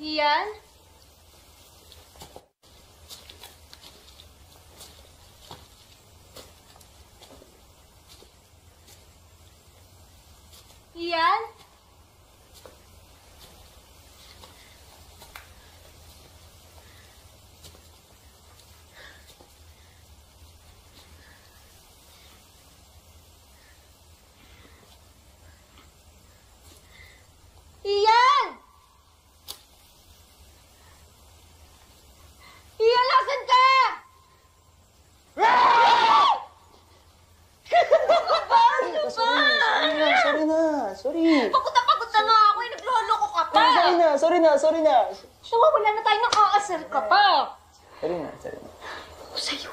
Ian? Ian? Ian! Ian, nasan ka? Sorry. Pagod na nga ako eh. Nagloloko ka pa. Sorry na. Wala na tayo ng aasar ka pa. Sorry na. Ako sa'yo.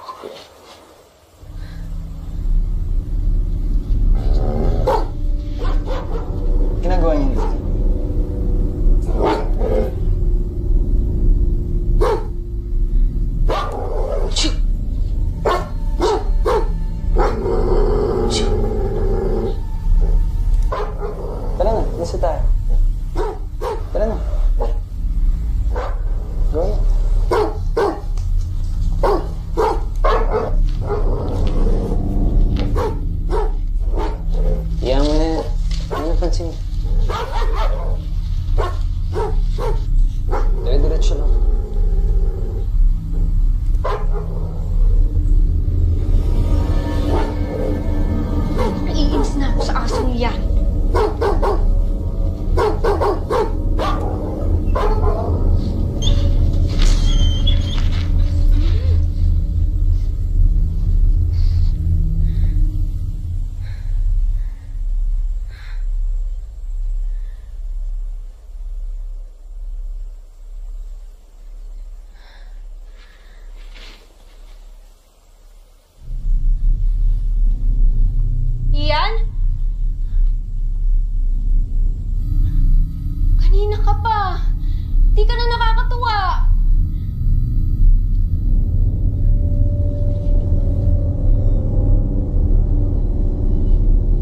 Ginagawa niyo dito? Tara na, nasa tayo. Tara na. Go na. Iyan mo na. Ano napansin niya? Dire-diretso lang. Naiinis na ako sa asong yan. Ian? Kanina ka pa. Di ka na nakakatuwa.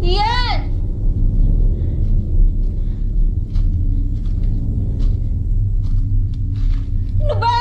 Ian! Ano ba?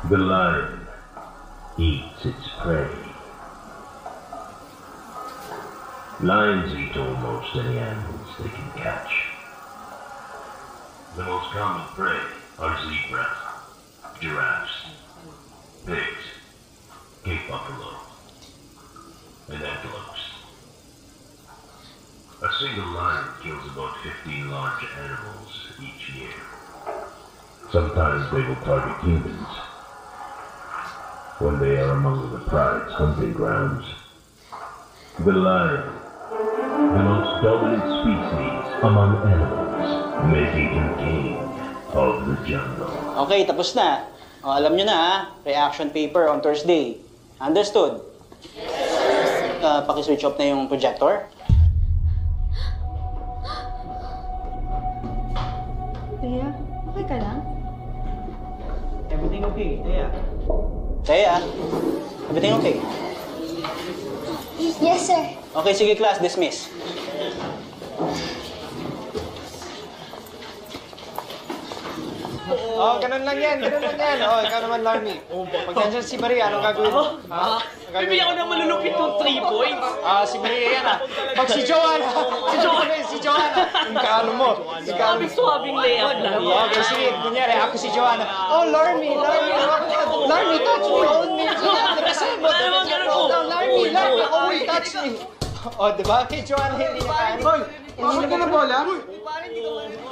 The lion eats its prey. Lions eat almost any animals they can catch. The most common prey are zebras, giraffes, pigs, Cape buffalo, and antelopes. A single lion kills about 15 large animals each year. Sometimes they will target humans when they are among the pride's hunting grounds. The lion, the most dominant species among animals, making him king of the jungle. Okay, tapos na. O, alam nyo na ha, reaction paper on Thursday. Understood? Yes. Paki-switch off na yung projector. Tia, okay ka lang? Everything okay, Tia? Tia, everything okay? Yes, sir. Okay, sige class, dismiss. Oh, ganun lang yan. Oh, ikaw naman, Larmy. Pag nandiyan si Maria, anong gagawin mo? Ha? Bibigyan ko ng malulupit ng 3 points. Si Maria yan Pag si Joanna, yung kaano mo. Swabing layup lang. Okay, sige. Kunyari, ako si Joanna. Oh, Larmy, touch me. Hold me. Larmy, always touch me. Oh, di ba? Kay Joanna, hindi niya kaya. Hoy, hindi ka na bola?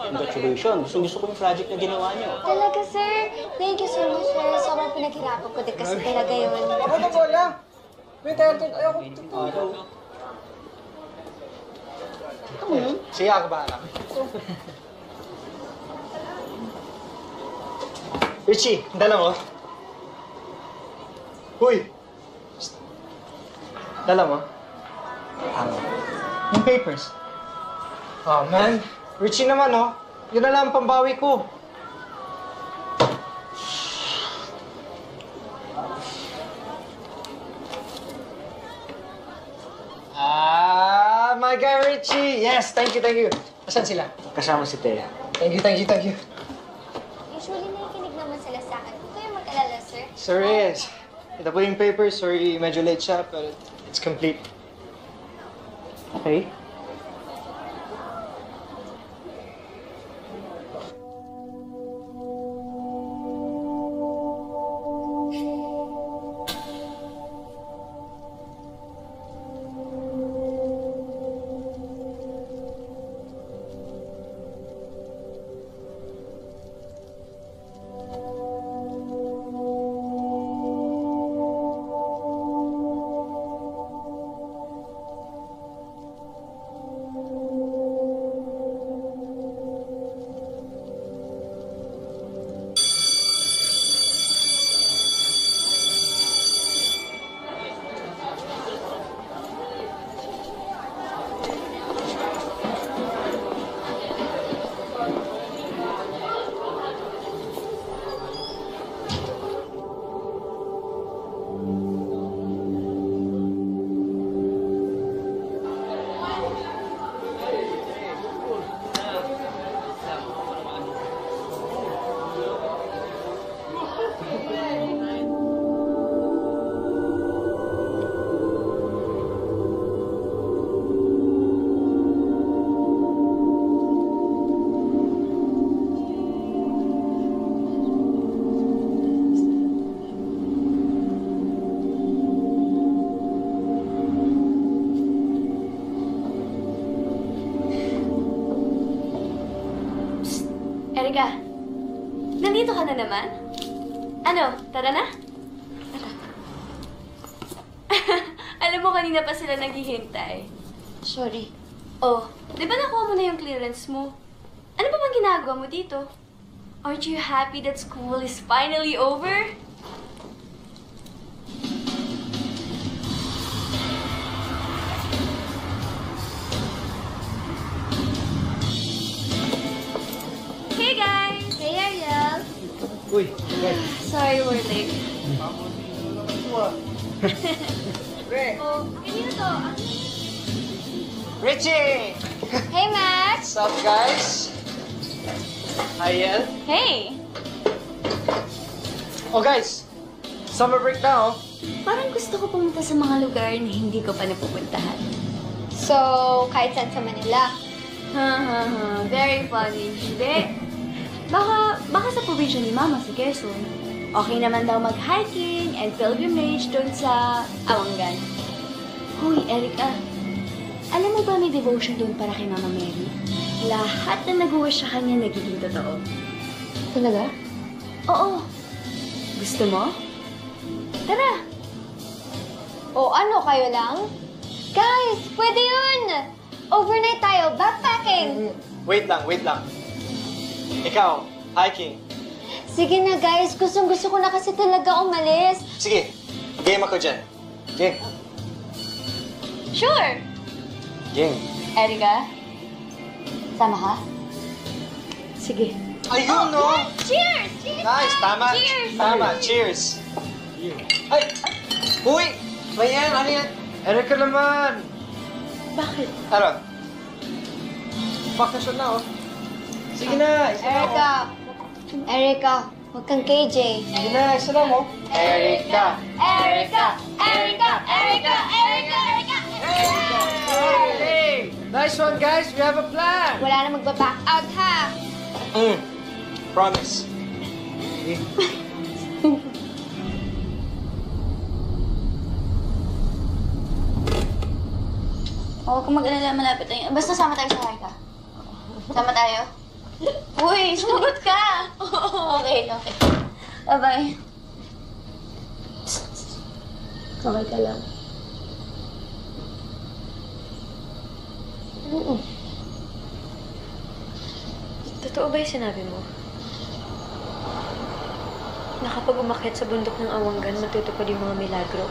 Congratulations. Gusto ko yung project na ginawa niyo. Talaga, sir. Thank you so much, sir. Sobrang pinaghirapan ko din kasi talaga yun. Ako na bola. Wait, ayoko tutulo. Sige, ako ba, anak? Richie, dala mo. Huy! Dala mo. Yung papers. Oh, man. Richie naman, oh. Yun na lang ang pambawi ko. My guy Richie! Yes, thank you. Asan sila? Kasama si Thea. Thank you. Usually, nakikinig naman sila sa akin. Huwag kayong mag-alala, sir. Sir Reyes, ito po yung paper. Sorry, medyo late siya, pero it's complete. Okay. Erika, nandito ka na naman? Ano, tara na? Tara. Alam mo, kanina pa sila naghihintay. Sorry. Oh, di ba nakuha mo na yung clearance mo? Ano pa bang ginagawa mo dito? Aren't you happy that school is finally over? Hey guys! Hey Ariel! Uy, wait. Sorry we're late. Pre! Oh, kanino to? Richie! Hey Max! What's up, guys? Hi, Yel. Hey! Oh, guys. Summer break na, oh. Parang gusto ko pumunta sa mga lugar na hindi ko pa napupuntahan. So, kahit saan sa Manila? Very funny. Hindi. Baka sa provision ni Mama sa Quezon. Okay naman daw mag-hiking and pilgrimage doon sa Awangan. Hoy, Erica. Alam mo ba may devotion doon para kay Mama Mary? Lahat na nag-wish sa kanya nagiging totoo. Talaga? Oo. Gusto mo? Tara! O ano, kayo lang? Guys, pwede yun! Overnight tayo, backpacking! Wait lang. Ikaw, hiking. Sige na guys, gustong-gusto ko na kasi talaga umalis. Sige, game ako dyan. Game. Sure! Game. Erika, sama ka? Sige. Ayun, no? Cheers! Cheers! Nice, tama. Cheers! Tama, cheers. Ay! Uy! Mayan, ano yan? Erika naman. Bakit? Ano? Bakasyon na, oh. Sige na, isa na, oh. Erika, Erica, huwag kang KJ. Sige na, isa lang mo. Erica! Erica! Erica! Erica! Erica! Erica! Hey! Nice one, guys! We have a plan! Wala na magba-back out, ha? Promise. Huwag kang mag-alala, malapit tayo. Basta sama tayo sa Erica. Sama tayo? Uy, sumagot ka! Okay. Bye-bye. Okay ka lang. Totoo ba yung sinabi mo? Na kapag umakyat sa bundok ng Awanggan, matutupad yung mga milagro?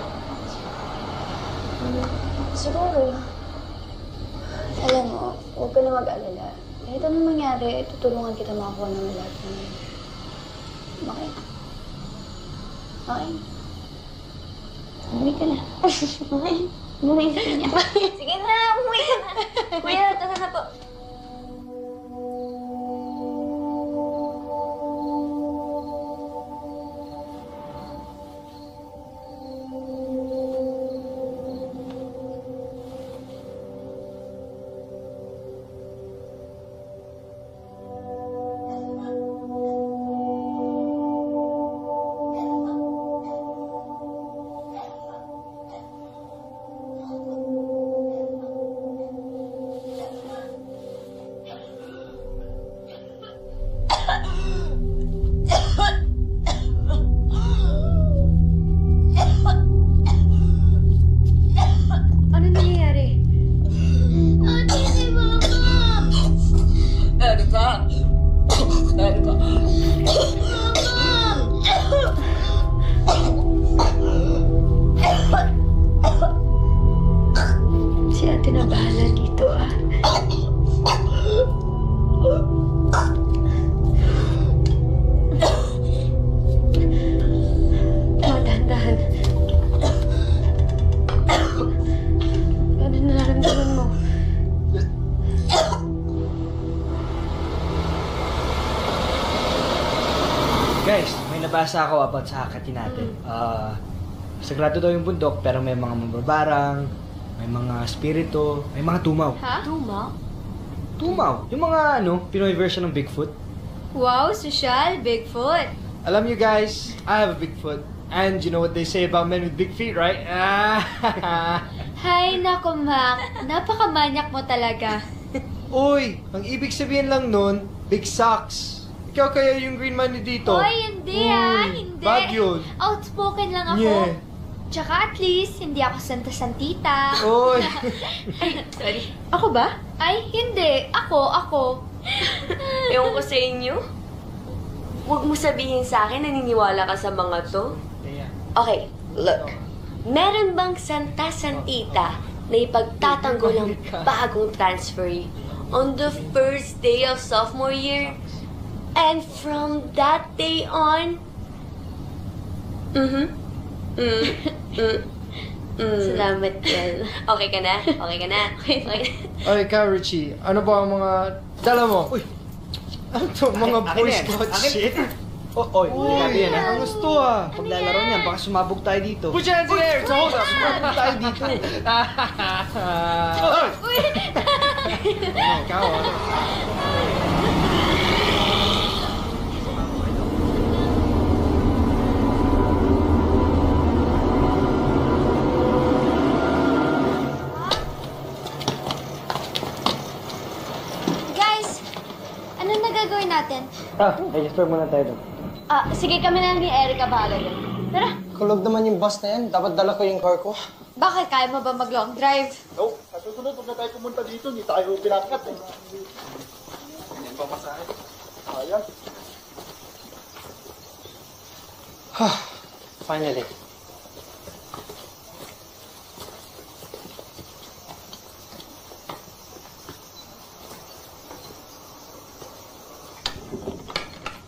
Siguro. Alam mo, huwag ka na mag-alala. Kahit anong mangyari, tutulungan kita makakuha ng milagro mo. Okay? Okay? Umuwi ka na. Okay? Umuwi ka na. Sige na, umuwi ka na. Kuya, tara na po. Ano nangyayari? Si ate na bahala dito, ah. Dahan-dahan. Ano nararamdaman mo? Guys, may nabasa ako about sa hakatin natin. Sagrado daw yung bundok, pero may mga mababarang, may mga spirito, may mga tumaw. Ha? Tumaw? Yung mga Pinoy version ng Bigfoot. Wow, social, Bigfoot. Alam you guys, I have a Bigfoot. And you know what they say about men with big feet, right? Hay, nako, Mac. Napakamanyak mo talaga. Uy, ang ibig sabihin lang nun, big socks. Ikaw kaya yung green money dito? Hoy, hindi hindi. Bad yun. Outspoken lang ako. Yeah. Tsaka at least, hindi ako santa-santita. Uy. Sorry. Ako ba? Ay, hindi. Ako. Ewan ko sa inyo. Huwag mo sabihin sa akin naniniwala ka sa mga to. Okay, look. Meron bang santa-santita na ipagtatanggol ang bagong transferee on the first day of sophomore year? And from that day on... Salamat yan. Okay ka na? Okay ka na? Oy, ikaw, Richie. Ano ba ang mga dala mo? Uy! Ano to? Mga Boy Scout shit? Oy, grabe yan ah. Ang gusto ah. Paglalaro niyan, baka sumabog tayo dito. Put your hands in the air! So hold up! Sumabog tayo dito. Oy! Ikaw ah. Guys, anong nagagawin natin? Register muna tayo doon. Sige, kami na ni Erica bahala doon. Tara. Kulog naman yung bus na yan. Dapat dala ko yung car ko. Bakit? Kaya mo ba mag-long drive? No, sa susunod, pag na tayo pumunta dito, hindi tayo pinakat eh. Ayan. Finally.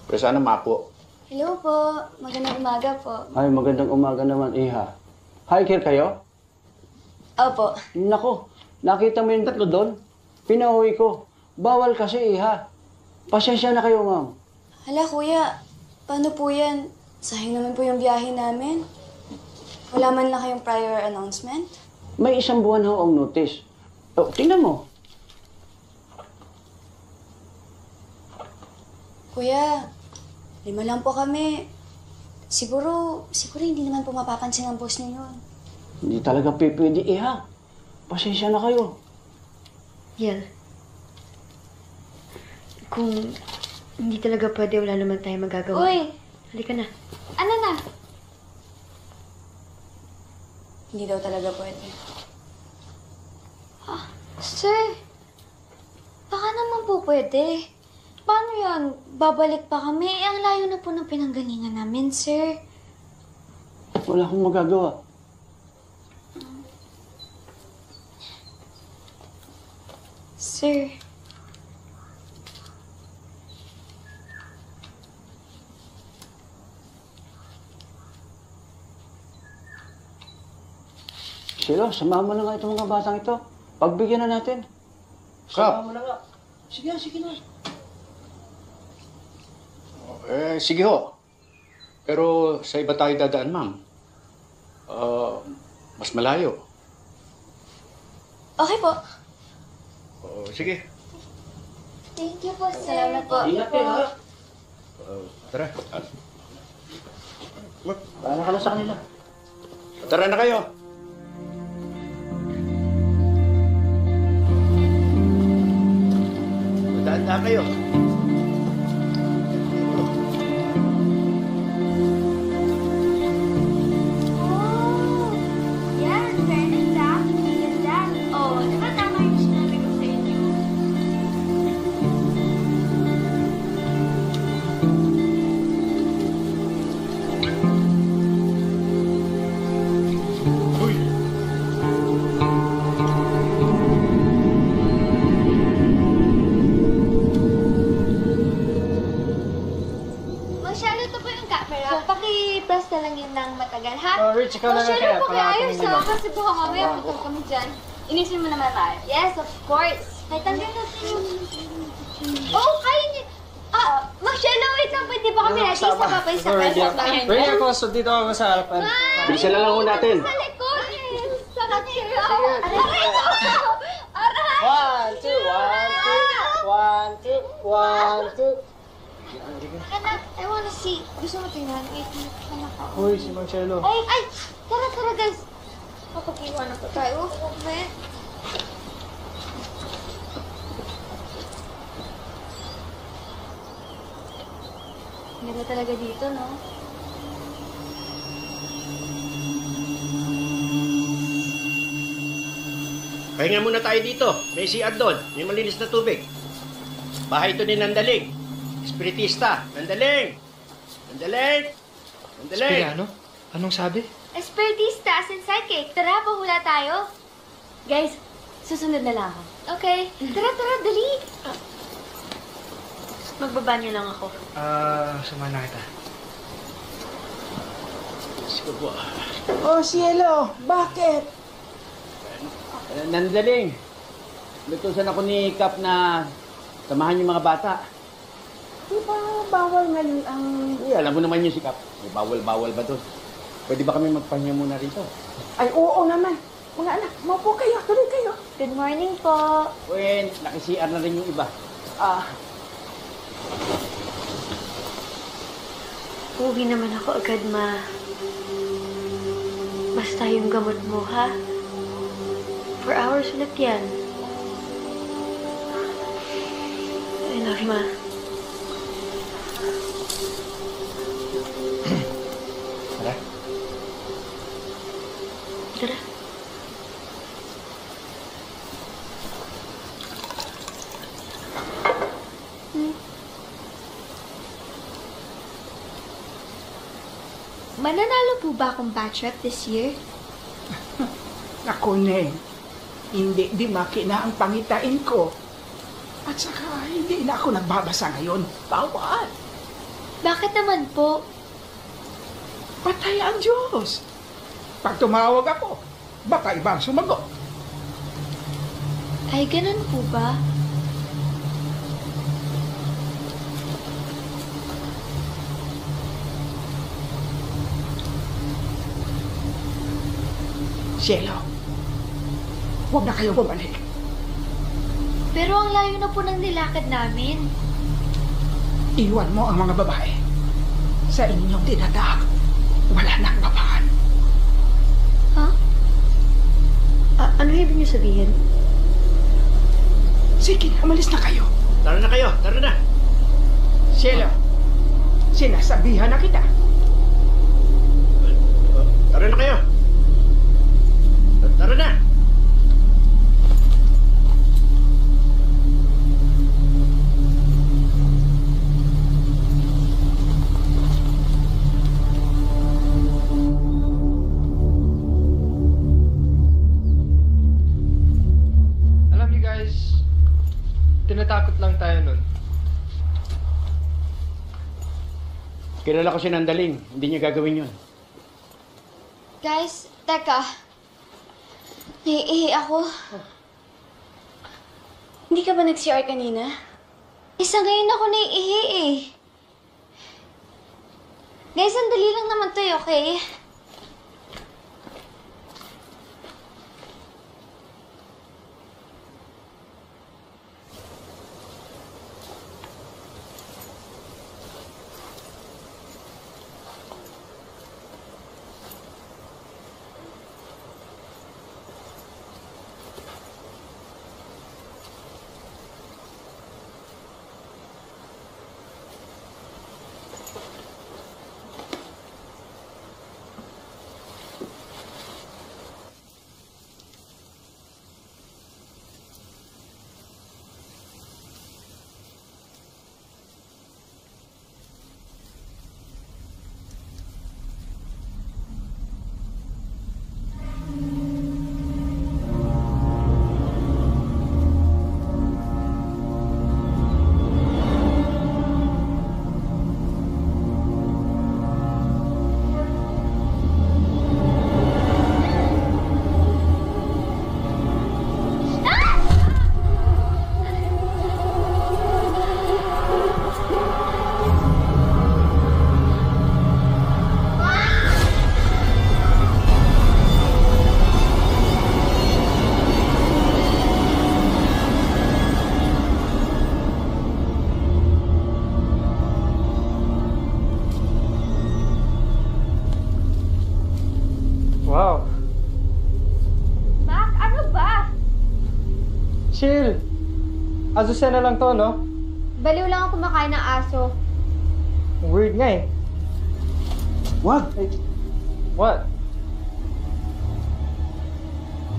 Pero sana mapo. Hello po. Magandang umaga po. Ay, magandang umaga naman, Iha. Hiker kayo? Opo. Nako, nakita mo yung tatlo doon? Pinauwi ko. Bawal kasi, Iha. Pasensya na kayo, ma'am. Hala, kuya. Paano po yan? Sayang naman po yung biyahe namin. Wala man lang kayong prior announcement? May 1 buwan ho ang notice. Oh, tingnan mo. Kuya, 5 lang po kami. Siguro hindi naman po mapapansin ang boss niyo yun. Hindi talaga pwede, Iha. Pasensya na kayo. Yel, kung hindi talaga pwede, wala naman tayo magagawa. Uy! Halika na. Ano na? Hindi daw talaga pwede. Sir, baka naman po pwede. Paano yan? Babalik pa kami? Ang layo na po ng pinanggalingan namin, sir. Wala akong magagawa. Sir, Silo, samahan mo na nga itong mga batang ito. Pagbigyan na natin. Kap, Samahan mo na nga. Sige na. Sige ho. Pero sa iba tayo dadaan, ma'am. Mas malayo. okay po. Sige. Thank you po, sir. Salamat po. Ingat kayo, ha? Tara. Paano ka na sa kanila? Tara na kayo. Daan kayo. Yan, fairness ah. Ganda. Oh, di ba tama yung sinabi ko sa inyo? Masyado to po yung camera. So, paki-press na lang yun ng matagal, ha? Oh, Rich, ikaw na lang kaya. po kaya ayos, ha? Kasi baka mamaya putol kami dyan. Inisin mo naman tayo. Yes, of course. Ay, tanggal natin yung... Oh, kaya niya. Marcelo, wait lang. Pwede ba kami natin sa papay sa kanya? Ready ako, so dito ako sa harapan. Bilisan na lang ho natin. Sa likod. Sa kanya. Aray ko. Aray. 1, 2, 1, 2. Anak, I wanna see. Gusto mo tingnan? Wait, anak ako. Uy, si Marcelo. Ay! Tara, guys. Papag-iwan na po tayo. Okay. Ganda talaga dito, no? Pahinga muna tayo dito. May CR doon. May malinis na tubig. Bahay ito ni Nandaling. Espiritista. Nandaling! Spiriano? Anong sabi? Espiritista as in psychic. Tara, pahula tayo. Guys, susunod na lang ako. Okay. Tara, dali. Magbabanyo lang ako. Sama na kita. Sige po. Oh, Cielo! Bakit? Nandaling. Lutusan ako ni Kap na samahan yung mga bata. Di ba bawal ngayon ang... alam mo naman yung si Kap. May bawal ba doon? Pwede ba kami magpahinga muna rito? Ay, oo naman. Mga anak, maupo kayo. Tuloy kayo. Good morning po. Well, naki-CR na rin yung iba. Uwi naman ako agad, Ma. Basta yung gamot mo, ha? 4 hours ulit yan. I love you, Ma. Tara. Tara. Mananalo po ba akong batch rep this year? Naku, Neng. Hindi di makina ang pangitain ko. At saka, hindi na ako nagbabasa ngayon. Bawal. Bakit naman po? Patay ang Diyos. Pag tumawag ako, baka ibang sumagot. Ay, ganun po ba? Cielo, huwag na kayo bumalik. Pero ang layo na po ng nilakad namin. Iwan mo ang mga babae. Sa inyong tinatag, wala nang babaan. Ha? Ano ibig niyo sabihin? Sige, umalis na kayo. Tara na kayo, tara na. Cielo, sinasabihan na kita. Tara na kayo. Tara na. Alam niyo guys, tinatakot lang tayo nun. Kilala ko si Nandaling. Hindi niya gagawin yun. Guys, teka. Naiihi ako. Hindi ka ba nag-CR kanina? Isa ngayon ako naiihi eh. Guys, sandali lang naman to eh, okay? Wow. Mac, ano ba? Chill. Azucena lang to, no? Baliw lang ako kumakain ng aso. Weird nga eh. Wag! What?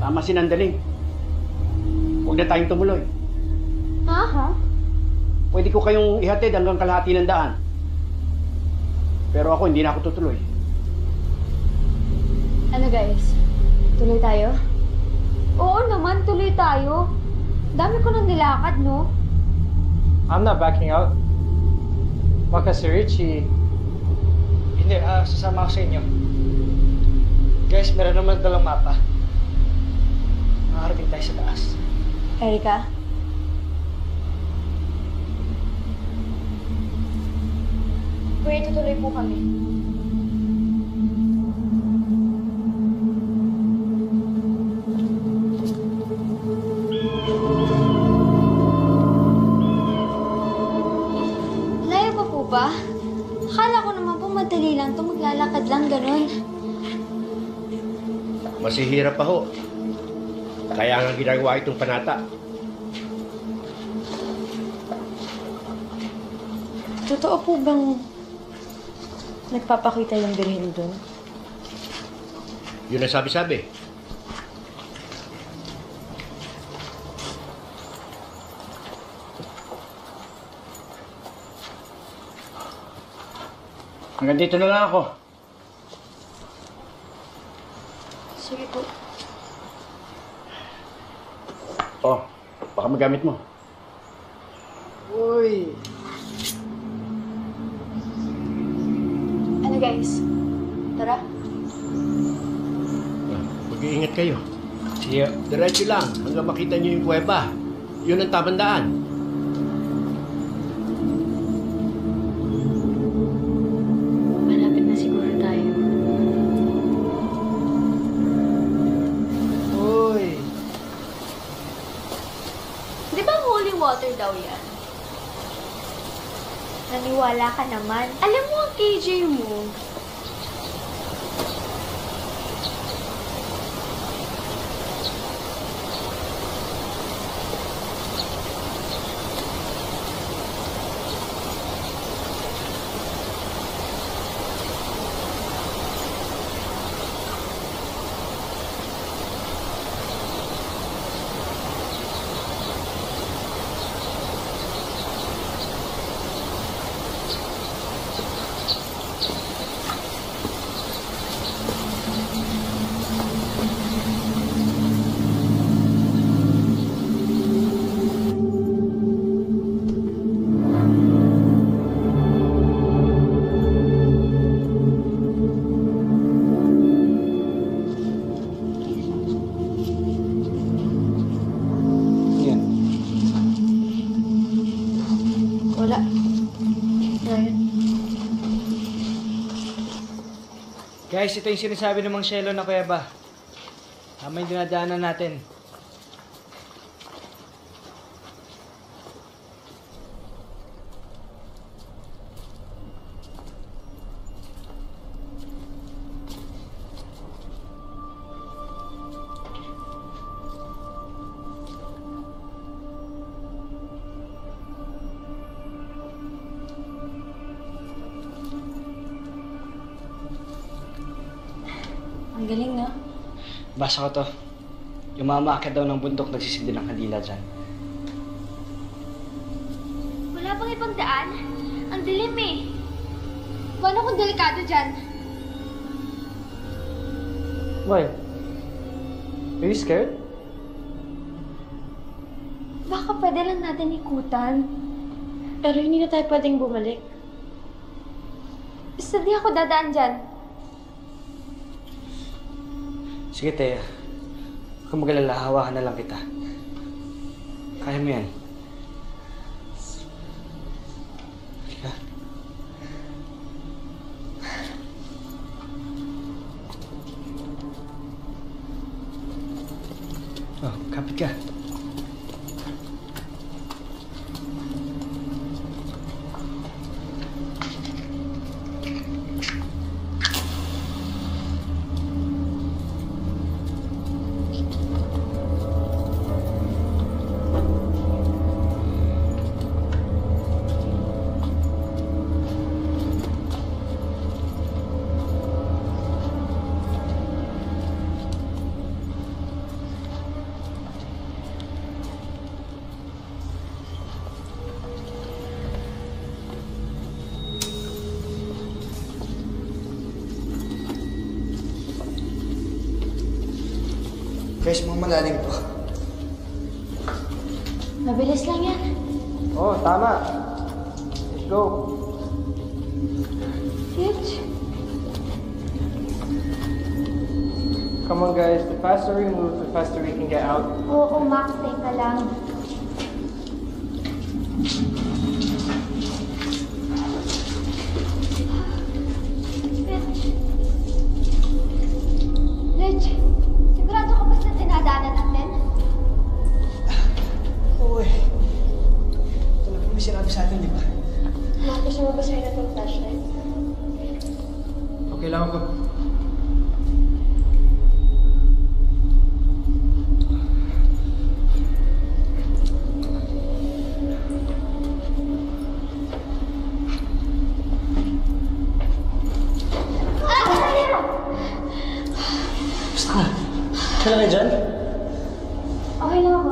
Tama si Nandaling. Huwag na tayong tumuloy. Ha? Pwede ko kayong ihatid hanggang kalahati ng daan. Pero ako, hindi na ako tutuloy. Ano guys? Tuloy tayo? Oo naman, tuloy tayo. Dami ko nang nilakad, no? I'm not backing out. Baka si Richie... Hindi, sasama ako sa inyo. Guys, meron naman dalang mapa. Makakarating tayo sa taas. Erica? Kuya, tutuloy po kami. Layo pa po ba? Akala ko naman po madali lang to, maglalakad lang, ganun. Masihirap pa ho. Kaya nga ginagawa itong panata. Totoo po bang nagpapakita yung birhen doon? Yun ang sabi-sabi. Hanggang dito na lang ako. Sige po. Oh, baka magamit mo. Uy! Ano guys? Tara. Mag-iingat kayo. Yeah. Diretso lang hanggang makita niyo yung kuweba. Yun ang tamang daan. Malapit na siguro tayo. Walter daw yan. Naniwala ka naman. Alam mo ang KJ mo. Wala. Ryan. Guys, ito yung sinasabi ng Mang Shelo na kuweba. Tama yung dinadaanan natin. Ang galing, no? Basa ko to. Yung mga maakyat daw ng bundok nagsisindi ng kandila dyan. Wala bang ibang daan? Ang dilim eh. Paano kung delikado dyan? Why? Are you scared? Baka pwede lang natin ikutan. Pero hindi na tayo pwedeng bumalik. Basta di ako dadaan dyan. Sige, Thea. Huwag kang mag-alala, hawakan na lang kita. Kaya mo yan. Halika. Oh, kapit ka. Guys, mga malalim to. Mabilis lang yan. Oh, tama. Let's go. Hitch. Come on guys, the faster we move, the faster we can get out. Oo, Max, teka lang. Reg, sigurado ka ba sa dinadaanan natin? Oo eh. Talagang may sinabi sa atin, di ba? Gusto mo ba sa'yo na itong flashlight? Okay lang ako. Basta. Kailan ka dyan? Okay lang ako.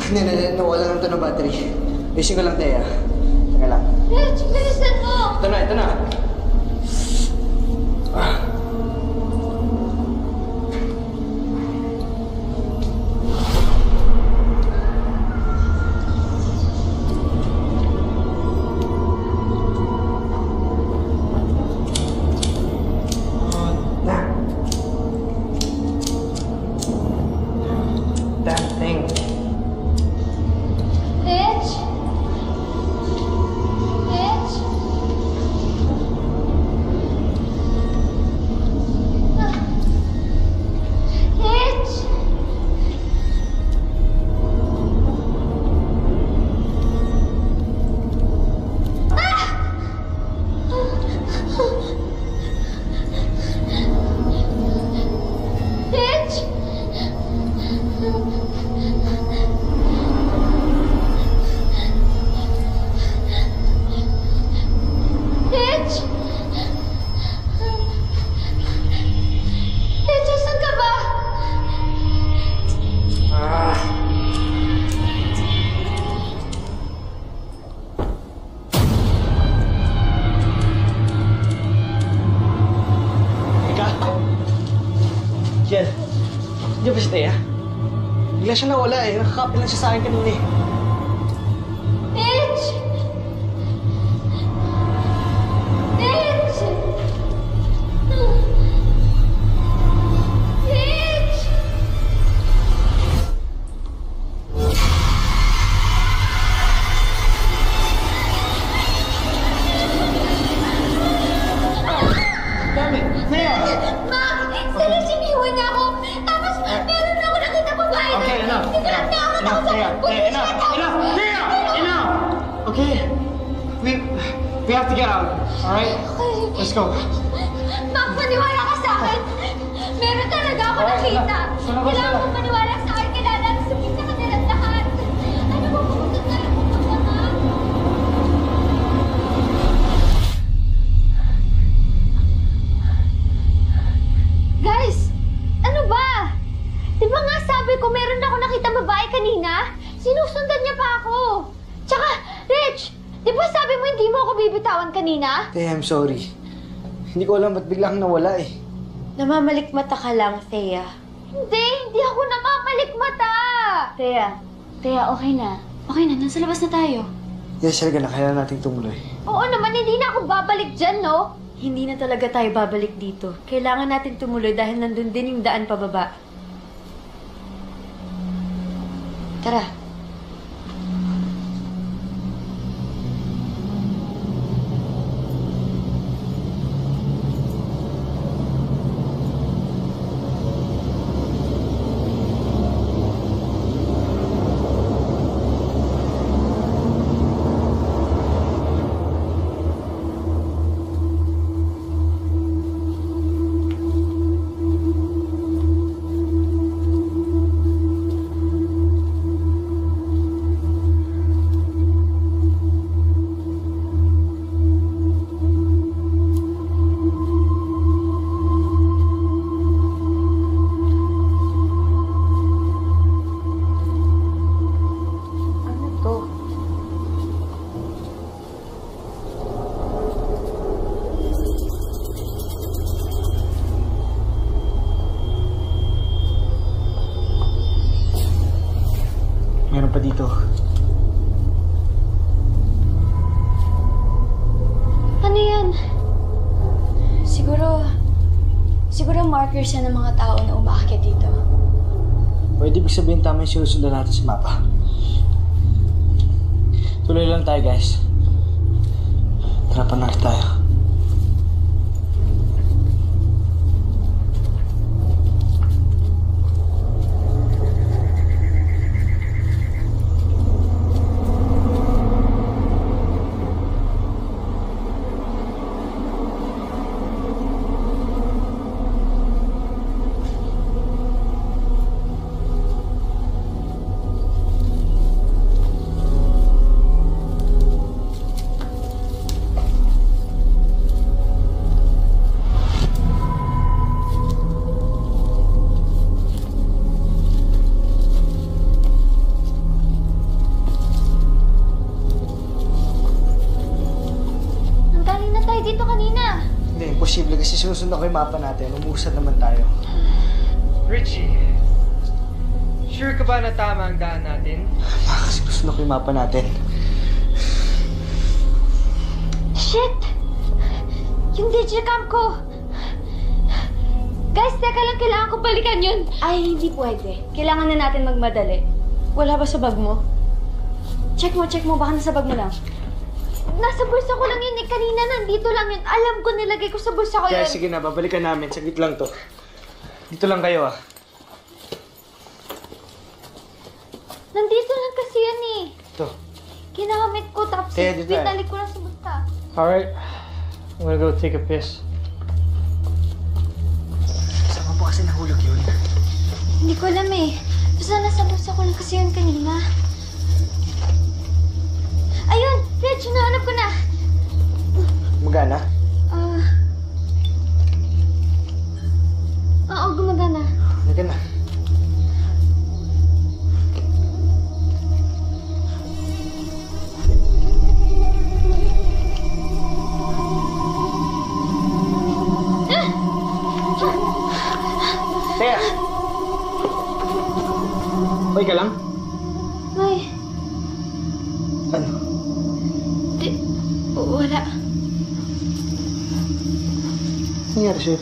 Hindi. Nawala lang ito ng battery. Ayusin ko lang, Thea. Teka lang. Rich, bilisan mo! Ito na. Damn thing. Rich? Rich? Rich? Rich? Rich? Rich, asan ka ba? Ika? Jen, hindi ba si Thea? Bigla siya nawala eh. Nakakapit lang siya sa akin kanina eh. Rich? Rich? Rich? Damn it! Thea! Ma! Sila siniwan niya ako! Tapos meron ako nakita babae na... Okay, enough. Tignan niya ako Enough, Thea. Thea, enough! Enough! Okay? We have to get out. Alright? Let's go. Ma, maniwala ka sa akin! Meron talaga ako nakita! Kailangan mo maniwala sa akin! Kailangan sabihin sa kanila lahat! Ano ba pumunta tayo pumunta ka? Guys! Ano ba? Di ba nga sabi ko meron ako nakita babae kanina? Sinusundan niya pa ako! Tsaka, Rich! Di ba sabi mo hindi mo ako bibitawan kanina? Thea, I'm sorry. Hindi ko alam ba't biglang nawala eh. Namamalikmata ka lang, Thea. Hindi ako namamalikmata! Thea, okay na. Okay na, nasa labas na tayo. Yes, talaga na. Kailangan nating tumuloy. Oo naman, hindi na ako babalik dyan, no? Hindi na talaga tayo babalik dito. Kailangan natin tumuloy dahil nandun din yung daan pababa. Tara. Meron pa dito. Ano yan? Siguro markers yan ng mga tao na umaakyat dito. Pwede ibig sabihin tama yung sinusundan natin sa mapa. Tuloy lang tayo, guys. Tara, panak tayo. imposible kasi sinusunod ko yung mapa natin. Umuusad naman tayo. Richie, sure ka ba na tama ang daan natin? Kasi sinusunod ko yung mapa natin. Shit! Yung digicam ko! Guys, teka lang, kailangan ko balikan yun. Ay, hindi pwede. Kailangan na natin magmadali. Wala ba sa bag mo? Check mo. Baka nasa bag mo lang. Nasa bulsa ko lang yun eh. Kanina nandito lang yun. Alam ko nilagay ko sa bulsa ko yun. Kaya sige na, babalikan namin. Saglit lang to. Dito lang kayo ah. Nandito lang kasi yan eh. Ito. Ginamit ko tapos Kaya dito binalik ko lang sa bulsa. Alright, I'm gonna go take a piss. Saan mo ba kasi nahulog yun? Hindi ko alam eh. Basta nasa bulsa ko lang kasi yun kanina. Ayun! Reg, nahanap ko na! Magana? Oo, gumagana. Halika na. Teka! Okay ka lang? May... Ano? Wala. Nangyari sa'yo?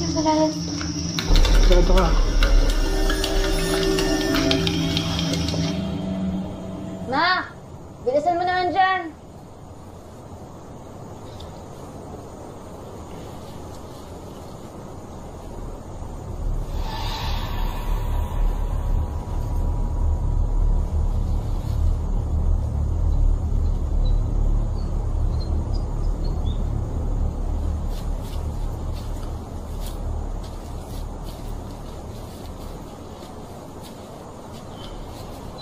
Yung malalan. Sarado ka. Ma! Bilisan mo naman dyan!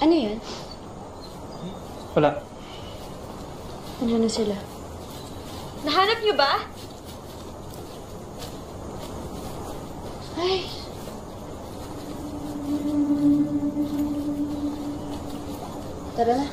Ano yun? Wala. Nandiyan na sila. Nahanap niyo ba? Ay! Tara na.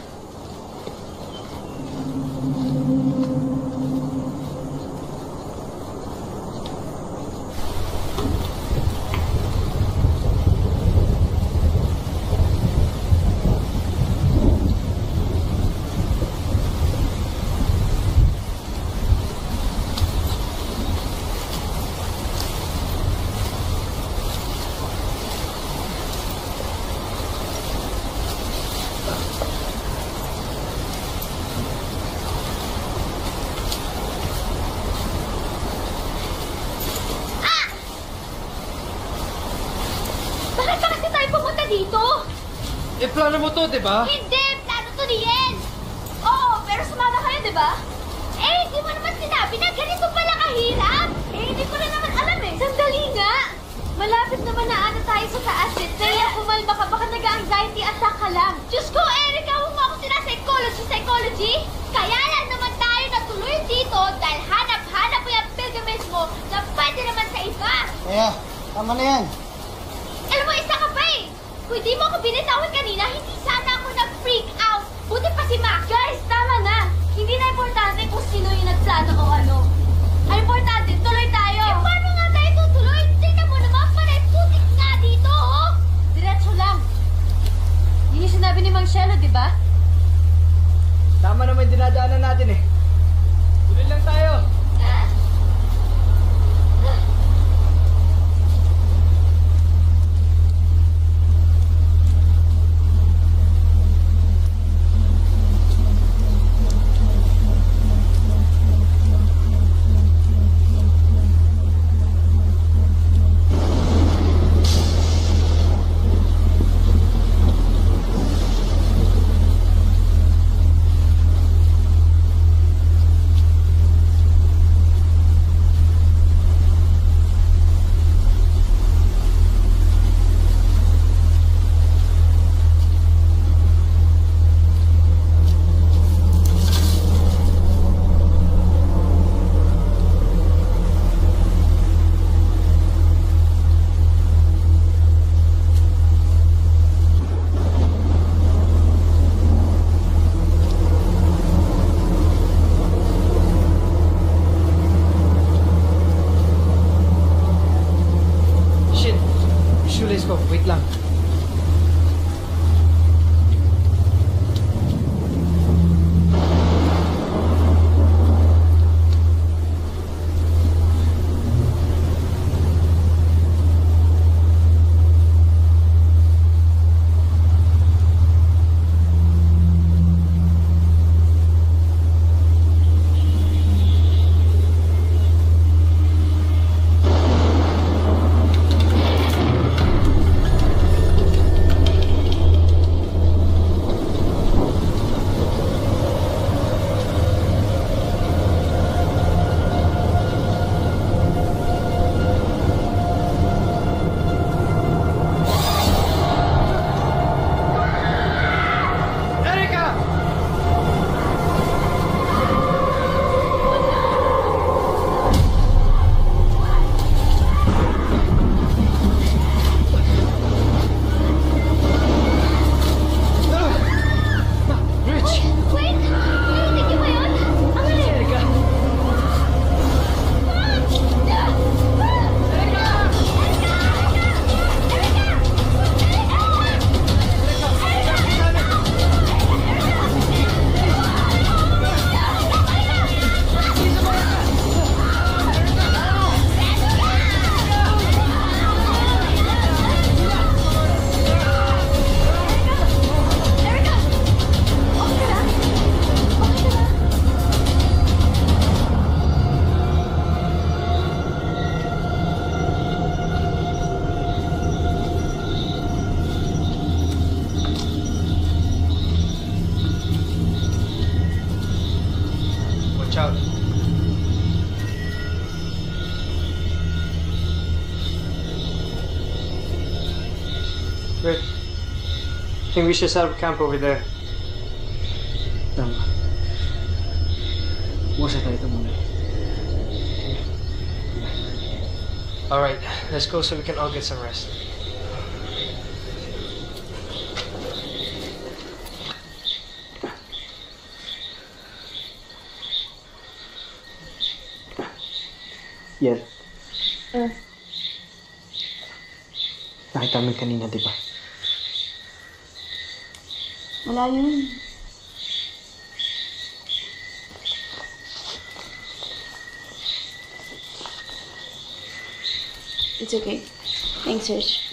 Dito? Eh, plano mo to, di ba? Hindi! Plano to ni Yen! Oo, pero sumama kayo, di ba? Eh, hindi mo naman sinabi na ganito pala kahirap! Eh, hindi ko na naman alam eh! Sandali nga! Malapit naman na ata tayo sa taas eh. Kaya kumalma ka, baka nag-anxiety attack ka lang. Diyos ko, Erica, huwag mo ako psychology! Kaya lang naman tayo natuloy dito dahil hanap-hanap mo yung pilgrimage mo na pwede naman sa iba! Kaya, tama na yan. Alam mo, isa ka pa eh! Kung di mo ako binitawan kanina, hindi sana ako nag-freak out. Buti pa si Mac. Guys, tama na. Hindi na importante kung sino yung nagplano o ano. Ang importante, tuloy tayo. Eh, paano nga tayo tutuloy? Tingnan mo naman, panay putik nga dito, oh. Diretso lang. Yun yung sinabi ni Mang Shelo, di ba? Tama naman yung dinadaanan natin eh. Tuloy lang tayo. I think we should set up camp over there. Tama. Bukas na tayo ito muna. Alright, let's go so we can all get some rest. Yer. Nakita mo yun kanina, di ba? Wala yun. It's okay. Thanks, Rich.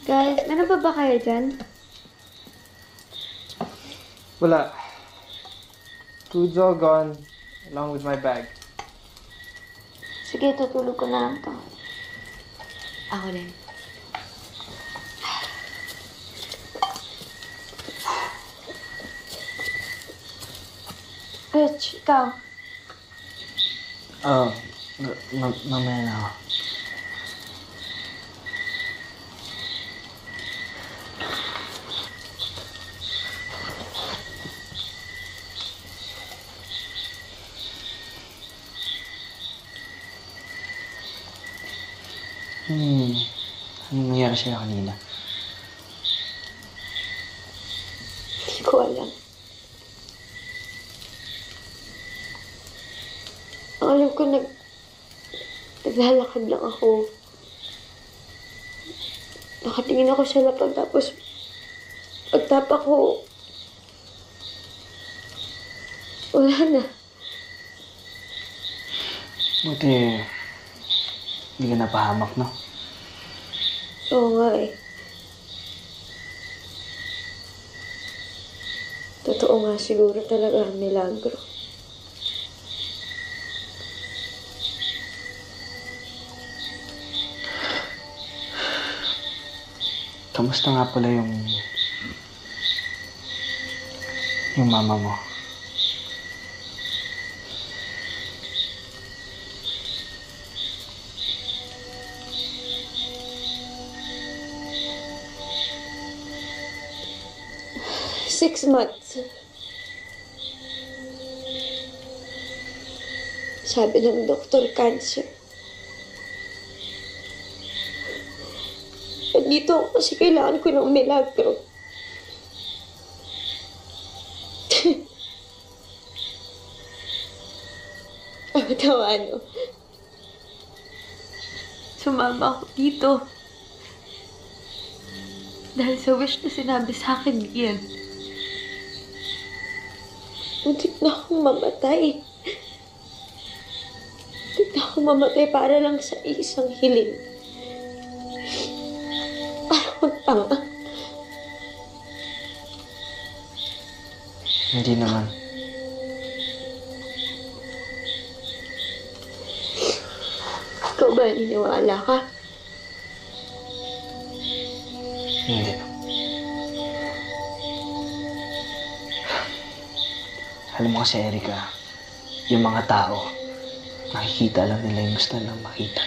Guys, ano ba kayo dyan? Wala. Food's all gone, along with my bag. Sige, tutulog ko na lang to. Ako din. Rich, ikaw. Mamaya na ako. Anong nangyari sa'yo kanina? Hindi ko alam. Ang alam ko, naglalakad lang ako. Nakatingin ako sa lapag, tapos pagtapa ko, wala na. Buti, hindi ka napahamak, no? Oo nga eh. Totoo nga siguro talaga ang milagro. Kamusta nga pala yung mama mo? Six months. Sabi ng doktor, cancer. Nandito ako kasi kailangan ko ng milagro. Ano? Sumama ako dito. Dahil sa wish na sinabi sa akin ni Ian. Muntik na akong mamatay. Muntik na akong mamatay para lang sa isang hiling. Parang tanga. Hindi naman. Ikaw ba naniniwala ka? Hindi. Alam mo kasi, Erica, yung mga tao, nakikita lang nila yung gusto nilang makita.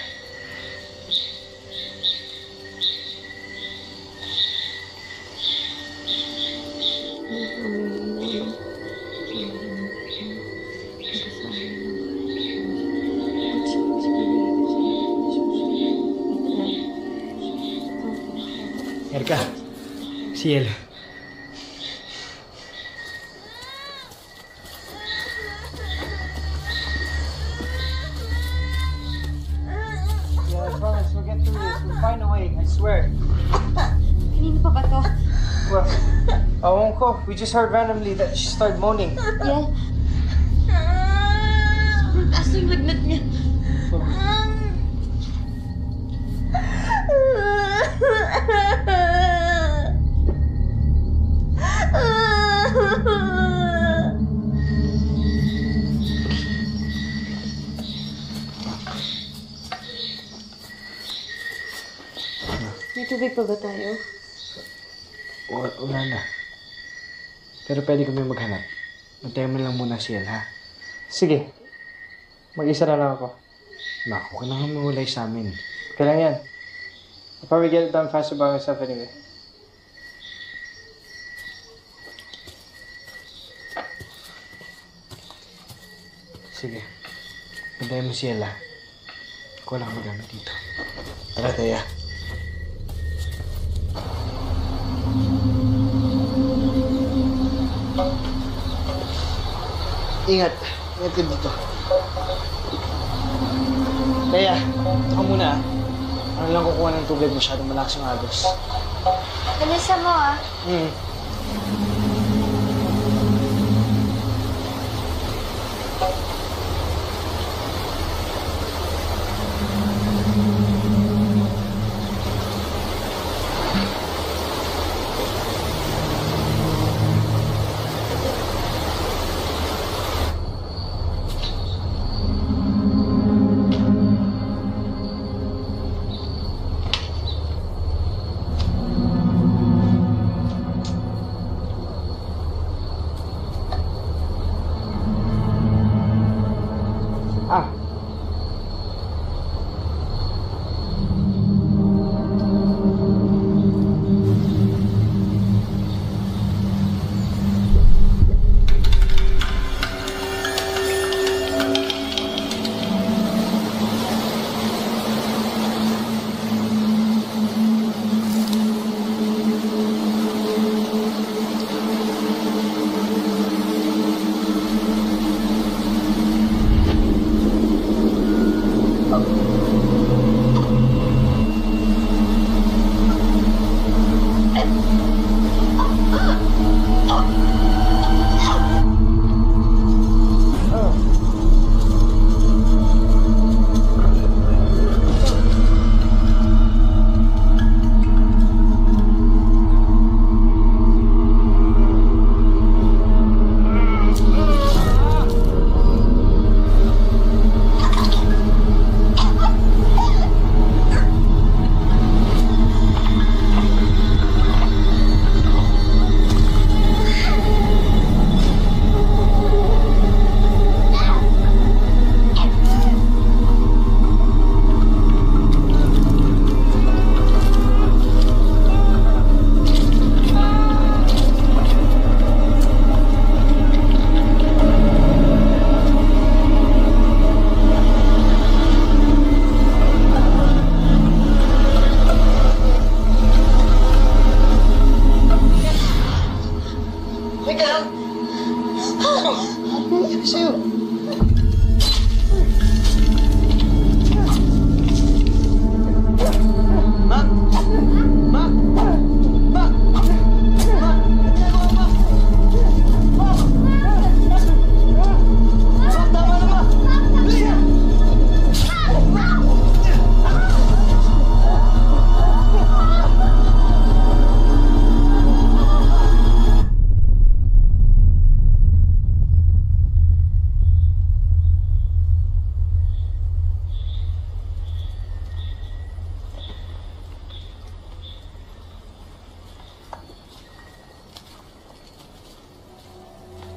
Erica, Ciel. Find a way, I swear. Kanino pa ba to? Well, awon ko. We just heard randomly that she started moaning. Yeah. Sobrang taas yung lagnat niya. May tubig pa ba tayo? Wala na. Pero pwede kami maghanap. Antayin mo lang muna si El, ha? Sige. Mag-isa na lang ako. Naku, huwag ka na nga mahulay sa amin. Okay lang yan. I'll probably get it done faster by myself anyway. Sige. Antayin mo si El, ha? Ako lang magamit dito. Tara, Taya. Ingat. Ingat ka dito. Taya, ako muna. Ano lang kukuha ng tubig, masyadong malakas yung agos. Bilisan mo ah.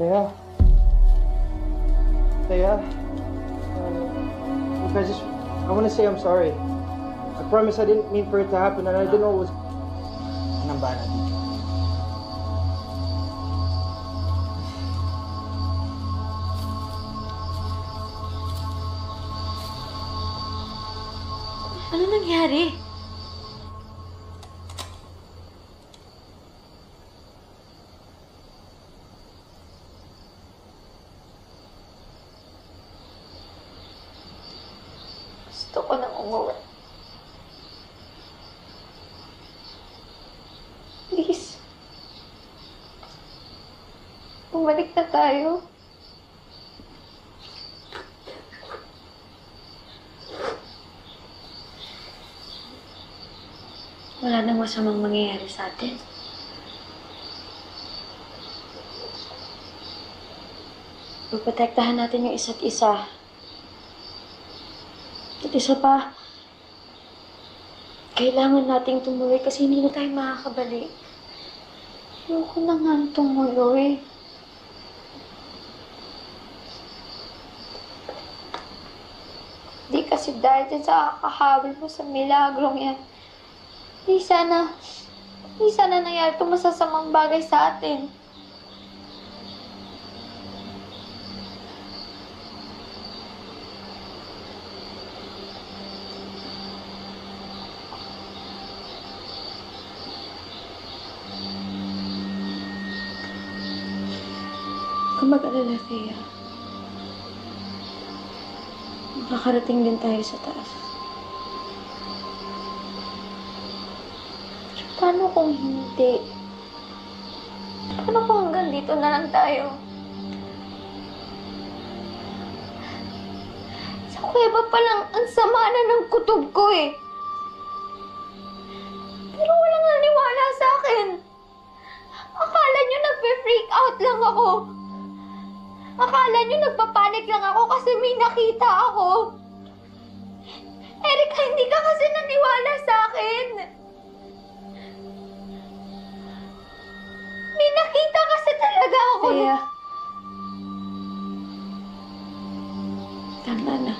Taya. Taya. Look, I want to say I'm sorry. I promise I didn't mean for it to happen and I didn't know it was... Anong bala dito? Ano nangyari? Gusto ko nang umuwi. Please. Bumalik na tayo. Wala nang masamang mangyayari sa atin. Protektahan natin yung isa't isa. At isa pa, Kailangan nating tumuloy kasi hindi na tayo makakabalik. Ayoko na nga tumuloy. Di kasi dahil din sa kakahabol mo sa milagrong yan. Di sana nangyari itong masasamang bagay sa atin. Kung mag-alala, Thea, makakarating din tayo sa taas. Pero paano kung hindi? Paano kung hanggang dito na lang tayo? Sa kuweba pa lang, ang sama na ng kutob ko eh. Pero walang naniwala sa akin. Akala nyo nagpe-freak out lang ako. Akala nyo nagpapanik lang ako kasi may nakita ako. Erika, hindi ka kasi naniwala sa akin. May nakita kasi talaga ako. Thea. Tama na.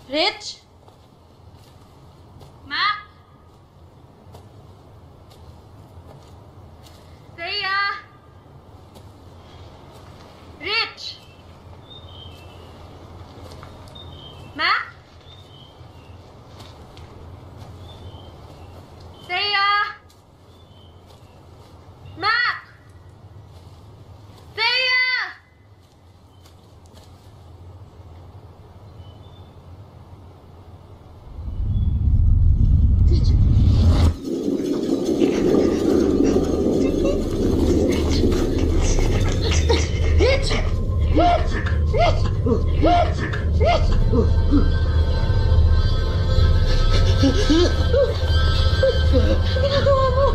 Rich? Mac? Thea? Rich? Mac? Thea? Mac? Thea? Rich! Rich! Rich! Rich! Rich! Ano ginagawa mo?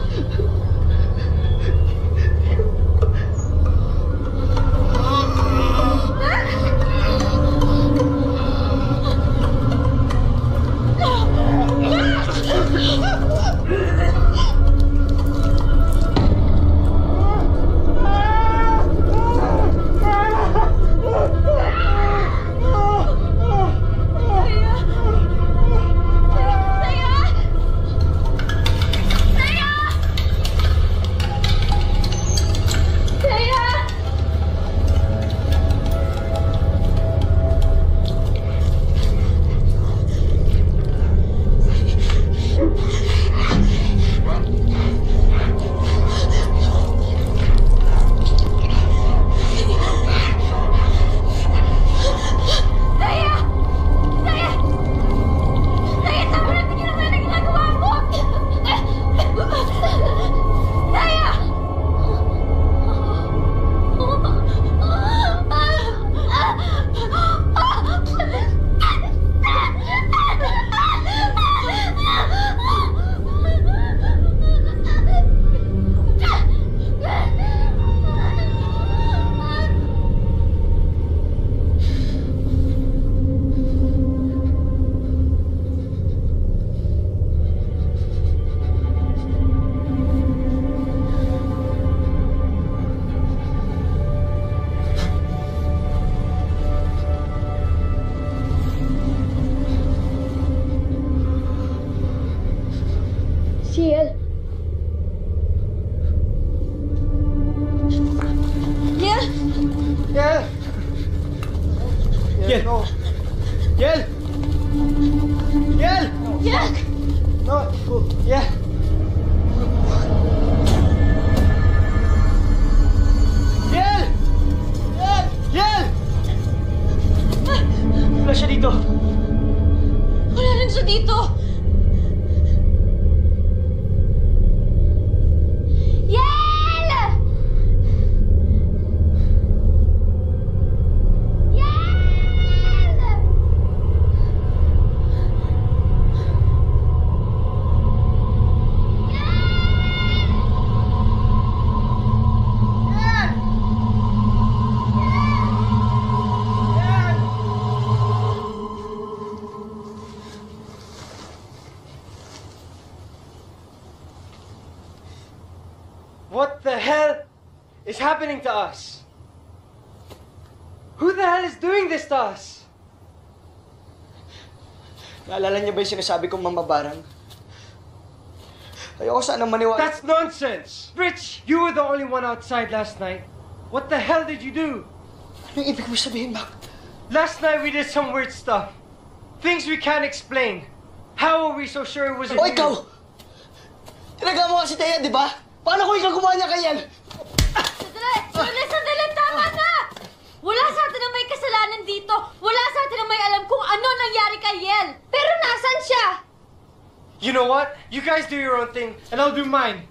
Ciel. Yel! Yel! Yel! No. Yel! Yel! Yel! No. Yel! Yel! Yel! Yel! Wala siya dito. Wala rin siya dito. Yel! Yel! What the hell is happening to us? Who the hell is doing this to us? Naalala niya ba yung sinasabi kong mamabarang? Ayoko sana maniwala. That's nonsense! Rich, you were the only one outside last night. What the hell did you do? Anong ibig mo sabihin, Mac? Last night we did some weird stuff. Things we can't explain. How are we so sure it wasn't O you? ikaw! Tinaga mo kasi Thea, di ba? Paano kung ikaw gumawa niya kay Yel? Sandali! Tama na! Wala sa atin ang may kasalanan dito. Wala sa atin ang may alam kung ano nangyari kay Yel. Pero nasan siya? You know what? You guys do your own thing, and I'll do mine.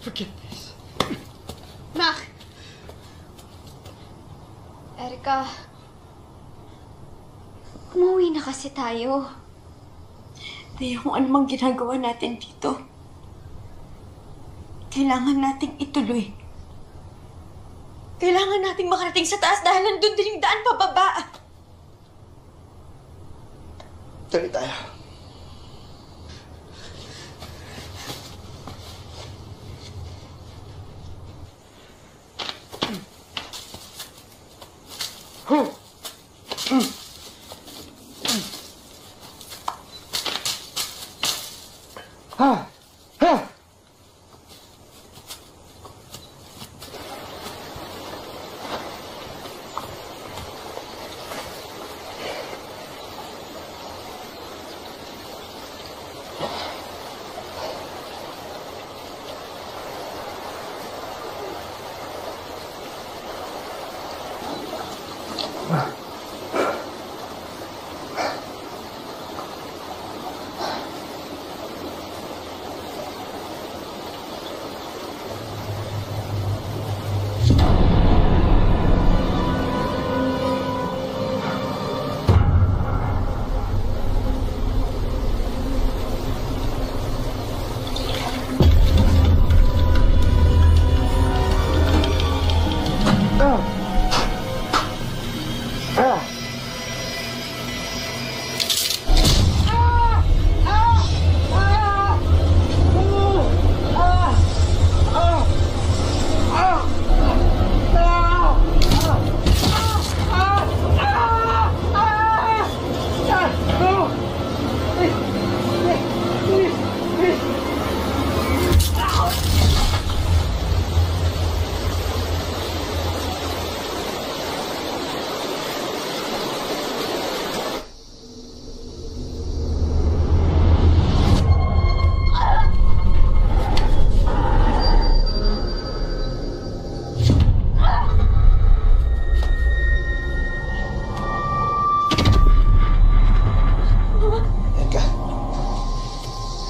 Forget this. Mac! Erica, umuwi na kasi tayo. Thea, kung ano mang ginagawa natin dito, kailangan nating ituloy. Kailangan nating makarating sa taas dahil nandun din yung daan pababa. Tuloy tayo.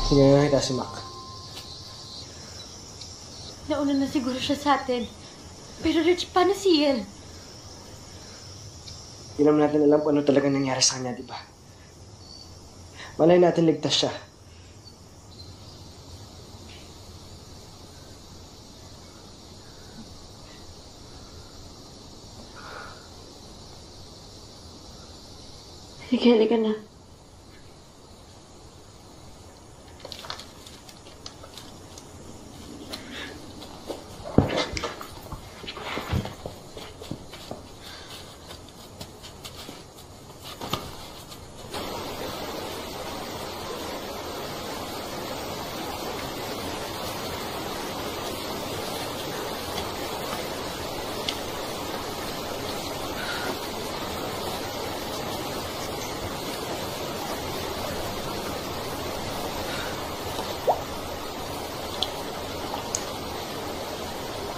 Sige nga kita si Mac. Nauna na siguro siya sa atin. Pero Rich, paano si El? Hindi naman natin alam kung ano talaga nangyari sa kanya, di ba? Malay natin ligtas siya. Sige, halika na.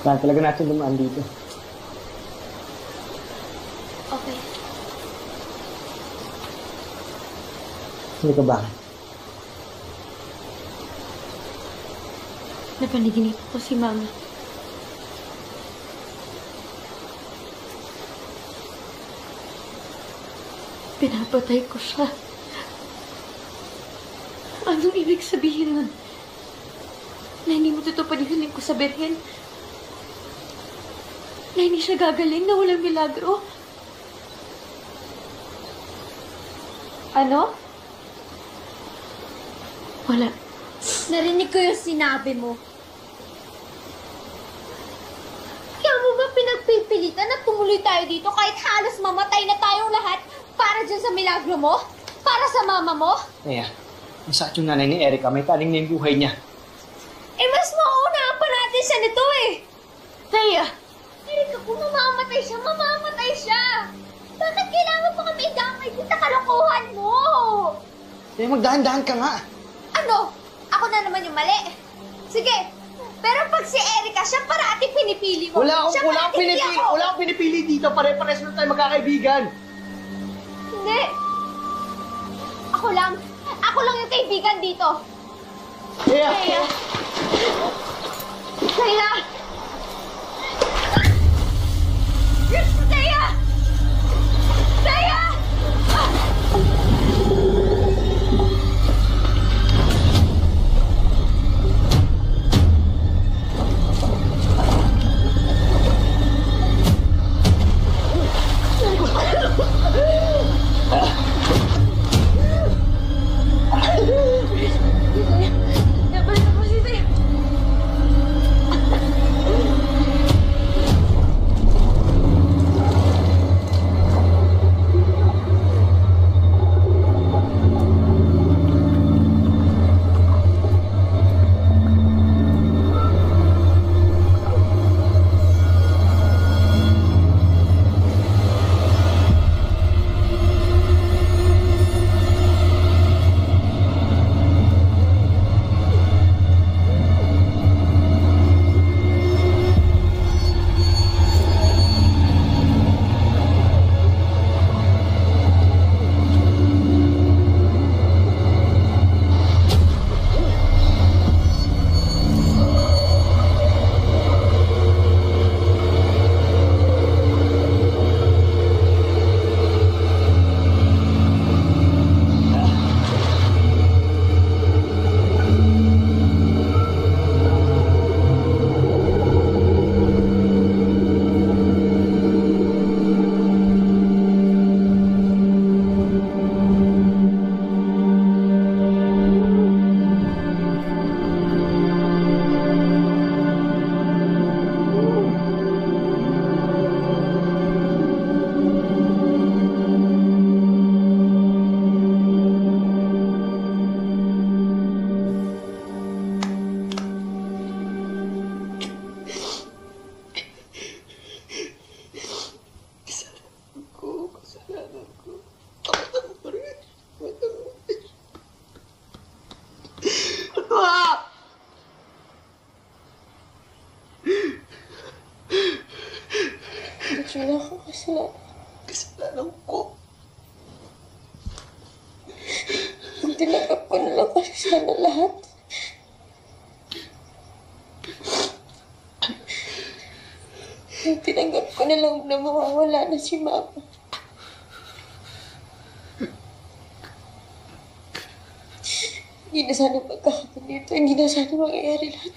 Kaya talaga natin dumaan dito. Okay. Hindi ka ba? Napaniginip ko si Mama. Pinapatay ko siya. Anong ibig sabihin nun? Na hindi mo tutupad yung hiling ko sa Birhen? Na hindi siya gagaling, na walang milagro? Ano? Wala. Narinig ko yung sinabi mo. Kaya mo ba pinagpipilitan na tumuloy tayo dito kahit halos mamatay na tayong lahat para dyan sa milagro mo? Para sa mama mo? Naya, ang sakit yung nanay ni Erica, may taling na yung buhay niya. Eh, mas mauunahan pa natin siya nito eh. Naya! Erica, kung mamamatay siya, mamamatay siya. Bakit kailangan pa kami idamay dito sa kalokohan mo? Eh, magdahan-dahan ka nga. Ano? Ako na naman yung mali. Sige, pero pag si Erica, siya parating pinipili mo. Wala akong Siya pinipili. ako. Wala akong pinipili dito. Pare-pares na tayo magkakaibigan. Hindi. Ako lang. Ako lang yung kaibigan dito. Kaya. Kaya. Kaya. Kaya. Nabalik ako Regina, kasalanan ko. Kung tinanggap ko na lang kasi sana lahat. Kung tinanggap ko na lang na mawawala na si Mama. Hindi na sana magkakapan dito. Hindi na sana mangyayari lahat.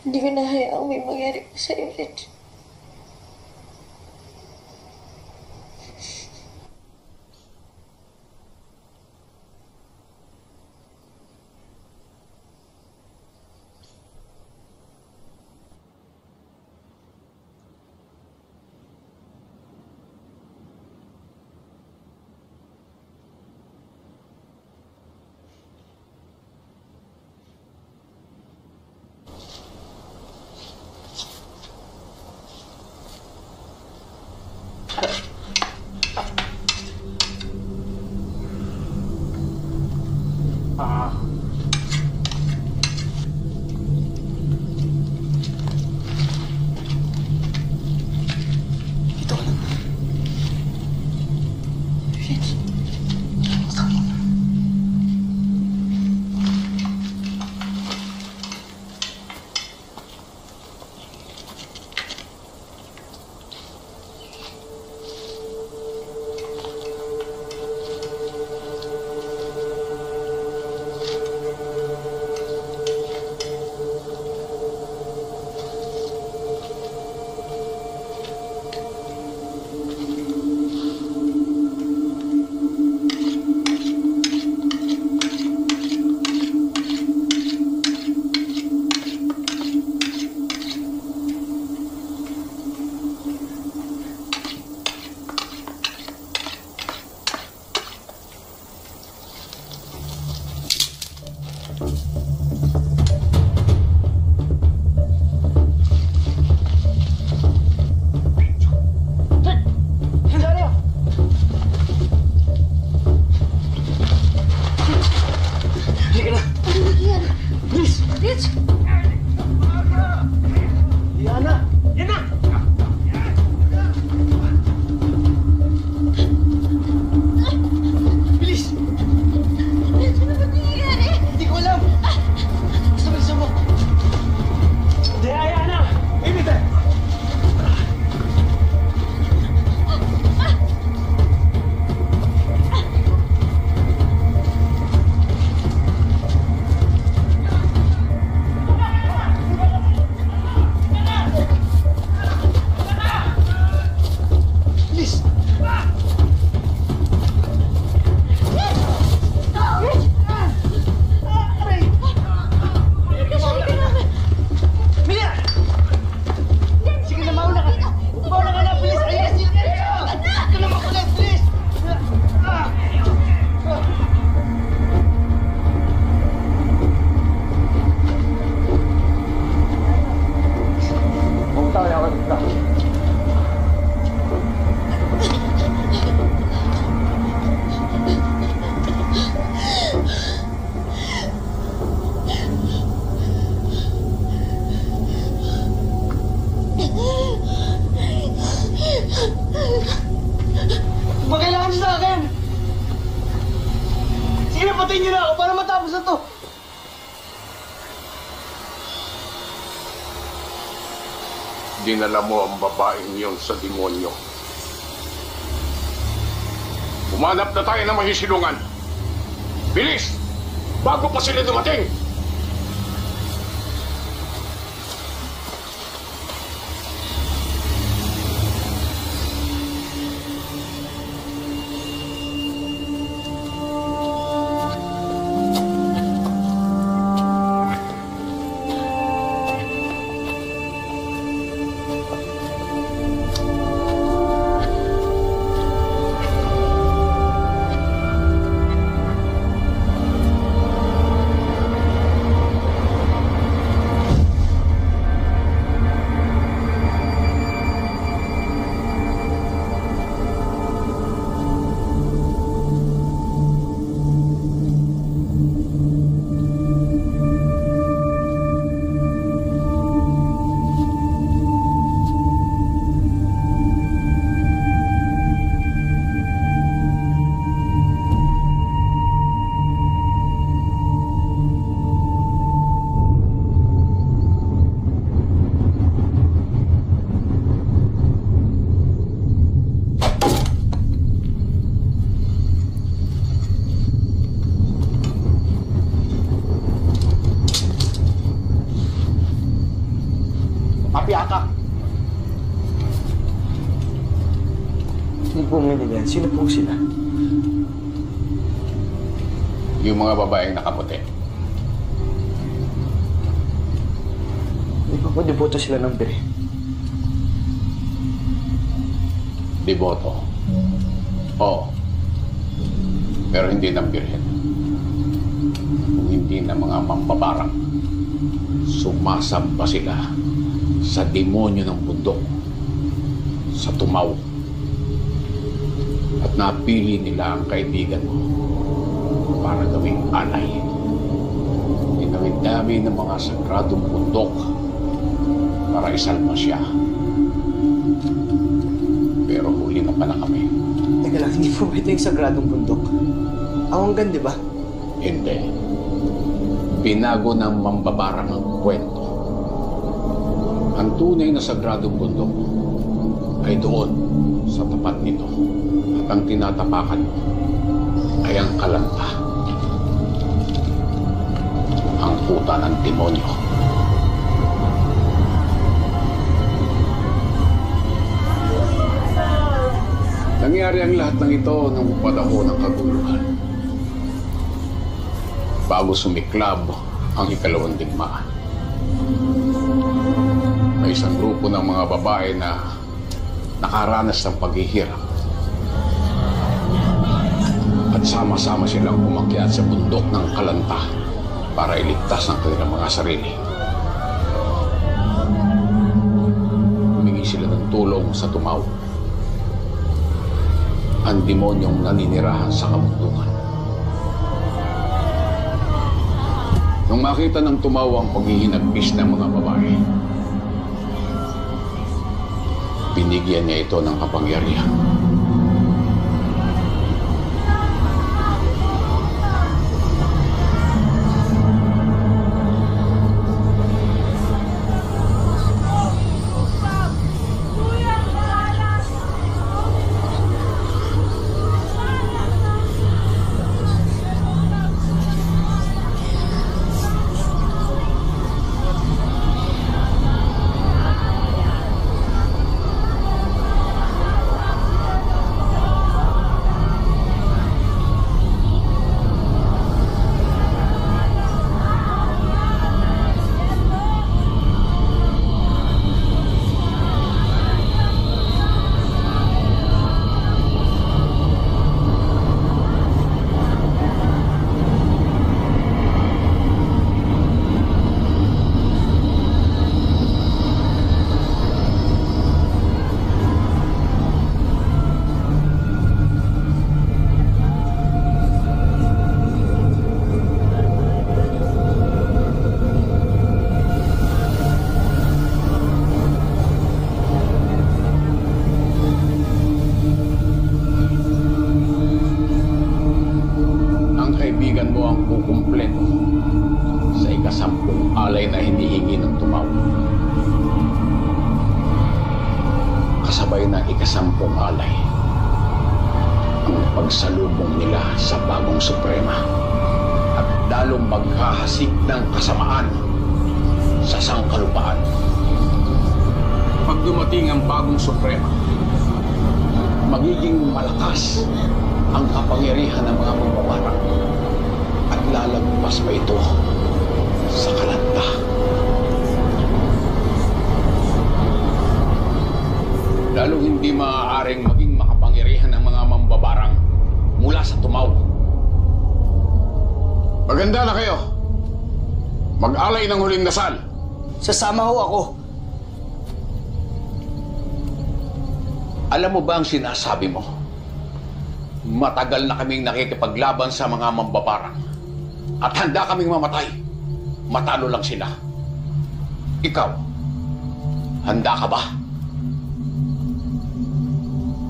Hindi ko nahayaang may mangyari pa sa'yo, Rich. Patayin niyo na ako para matapos na to. Dinala mo ang babaeng yon sa demonyo. Umanap na tayo ng mahisilungan. Bilis! Bago pa sila dumating! Sino po sila? Yung mga babaeng nakaputi. Di ba po deboto sila ng bire? Deboto. Oo. Pero hindi ng birhen. Kung hindi na mga mambabarang. Sumasamba sila sa demonyo ng bundok. Sa tumaw. At napili nila ang kaibigan mo para gawing alay. Dinami-dami ng mga sagradong bundok para isalma siya. Pero huli na pala kami. Teka lang, hindi po ba ito yung sagradong bundok? Awanggan, di ba? Hindi. Binago ng mambabarang ang kwento. Ang tunay na sagradong bundok ay doon sa tapat nito. At ang tinatapakan mo ay ang kalanta. Ang kuta ng demonyo. Nangyari ang lahat ng ito nung panahon ng kaguluhan. Bago sumiklab ang ikalawang digmaan. May isang grupo ng mga babae na nakaranas ng paghihirap. At sama-sama silang umakyat sa bundok ng kalanta para iligtas ang kanilang mga sarili. Humingi sila ng tulong sa tumaw. Ang demonyong naninirahan sa kabundukan. Nung makita ng tumaw ang paghihinagpis ng mga babae, binigyan niya ito ng kapangyarihan. Kasabay ng ikasampung alay ang pagsalubong nila sa bagong suprema at lalong maghahasik ng kasamaan sa sangkalupaan. Pag dumating ang bagong suprema, magiging malakas ang kapangyarihan ng mga mambabarang at lalagpas pa ito sa kalanta. Lalong hindi maaaring maging makapangyarihan ng mga mambabarang mula sa tumaw. Maganda na kayo. Mag-alay ng huling dasal. Sasama ho ako. Alam mo ba ang sinasabi mo? Matagal na kaming nakikipaglaban sa mga mambabarang at handa kaming mamatay. Matalo lang sila. Ikaw, handa ka ba?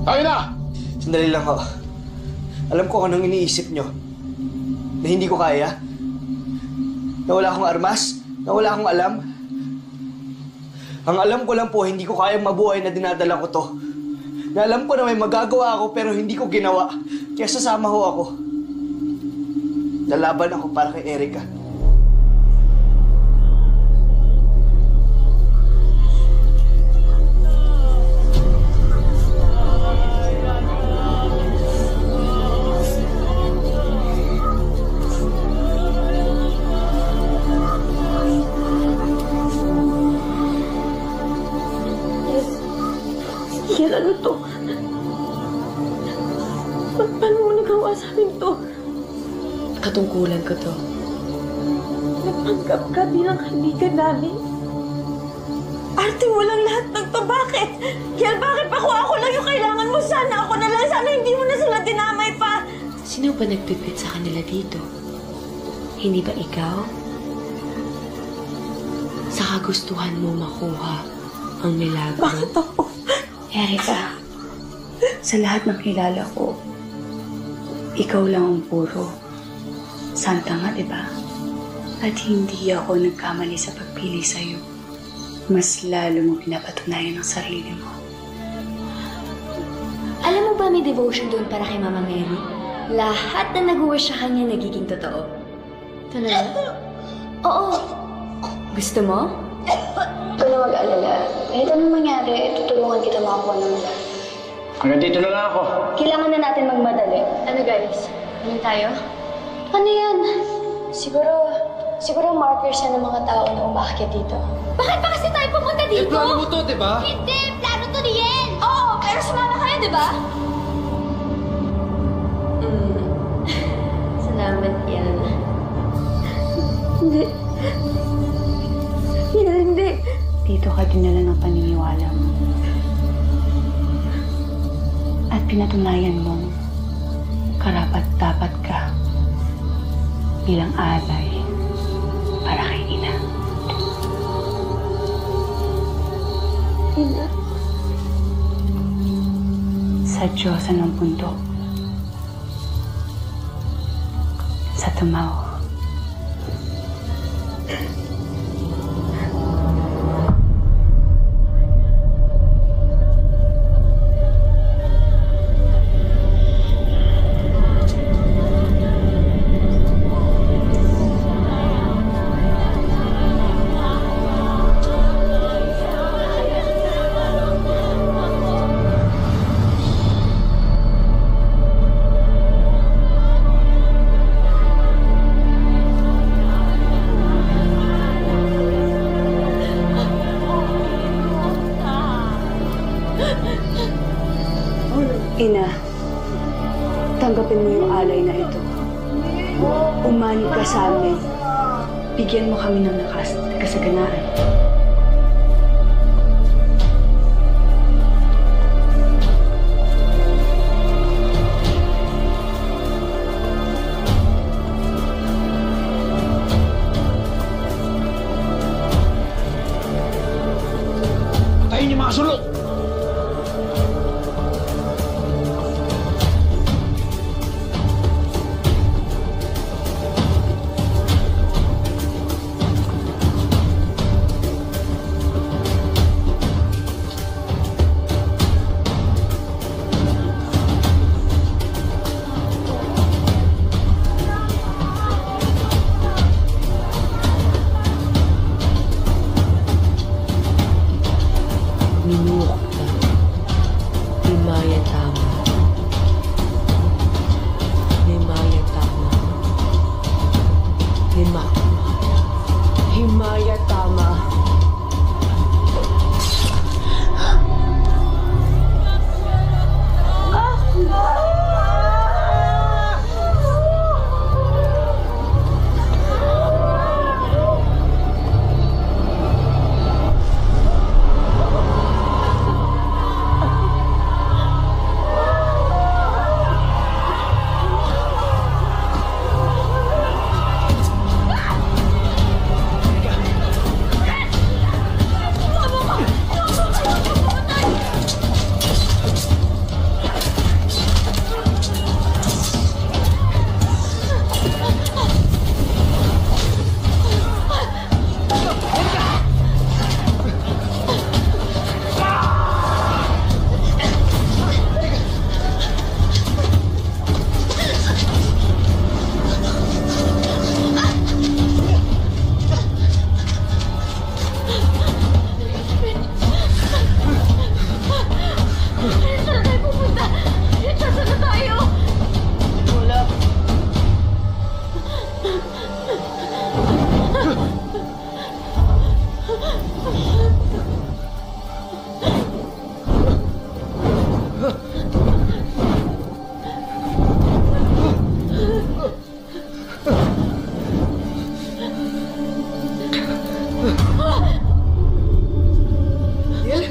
Tayo na! Sandali lang ho. Alam ko anong iniisip nyo. Na hindi ko kaya. Na wala akong armas. Na wala akong alam. Ang alam ko lang po, hindi ko kayang mabuhay na dinadala ko to. Na alam ko na may magagawa ako pero hindi ko ginawa. Kaya sasama ho ako. Lalaban ako para kay Erica. tungkulan ko to. Napanggap ka bilang kaibigan namin. Arte, walang lahat ng to. Bakit? Kiel, bakit pa kung ako lang yung kailangan mo? Sana ako na lang. Sana hindi mo na sila dinamay pa. Sino ba nagpipit sa kanila dito? Hindi ba ikaw? Sa kagustuhan mo makuha ang milagro? Bakit ako? Erika, sa lahat ng kilala ko, ikaw lang ang puro. Santa nga, diba? At hindi ako nagkamali sa pagpili sa'yo. Mas lalo mo pinapatunayan ang sarili mo. Alam mo ba may devotion doon para kay Mama Mary? Lahat na nag-wish sa kanya nagiging totoo. Talaga? Oo. Gusto mo? Huwag ka na mag-alala. Kahit anong mangyari, tutulungan kita makakuha ng milagro. Hanggang dito na lang ako. Kailangan na natin magmadali. Ano guys? Ano tayo? Ano yan? Siguro markers yan ng mga tao na umakyat dito. Bakit pa kasi tayo pumunta dito? plano mo to, di ba? Hindi! Plano to ni Yen! Oo! Pero sumama kayo, di ba? Salamat yan. Hindi. Hindi. Dito ka dinala ng paniniwala mo. At pinatunayan mong karapat-dapat ka bilang alay para kay Ina. Ina? Sa Diyosa ng bundok. Sa Tumaw. Ina, tanggapin mo yung alay na ito. Umanib ka sa amin. Bigyan mo kami ng lakas at kasaganaan. Tayo niyo mga sulok! Minuha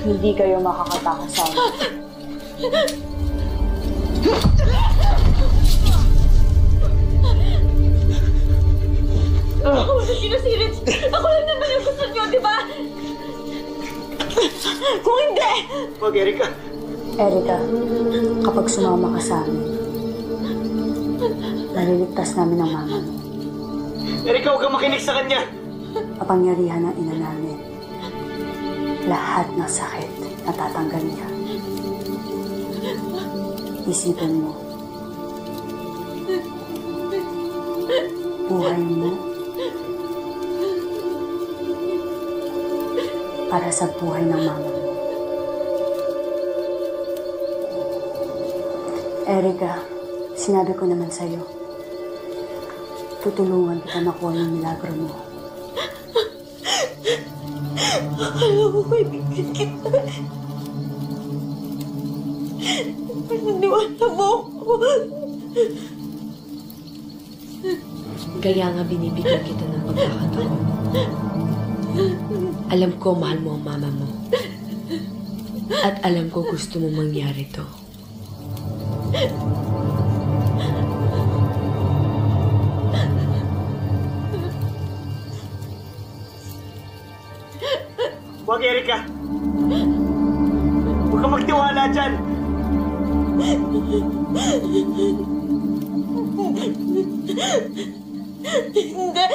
hindi kayo makakatakasama. Ako wala sinasirit. Ako lang naman yung gusto niyo, di ba? Kung hindi! Wag, Erika. Erika, kapag sumama ka sa amin, naliligtas namin ang mama mo. Erika, huwag kang makinig sa kanya. Kapangyarihan ng ina namin. Lahat ng sakit natatanggal niya. Isipin mo, buhay mo para sa buhay ng mama mo. Erika, sinabi ko naman sa'yo, tutulungan kita makuha yung milagro mo. Akala ko kaibigan kita. Pinaniwala mo ako. Kaya nga binibigyan kita ng pagkakataon. Alam ko mahal mo ang mama mo. At alam ko gusto mo mangyari to. Huwag, Erika. Huwag kang magtiwala dyan. Hindi.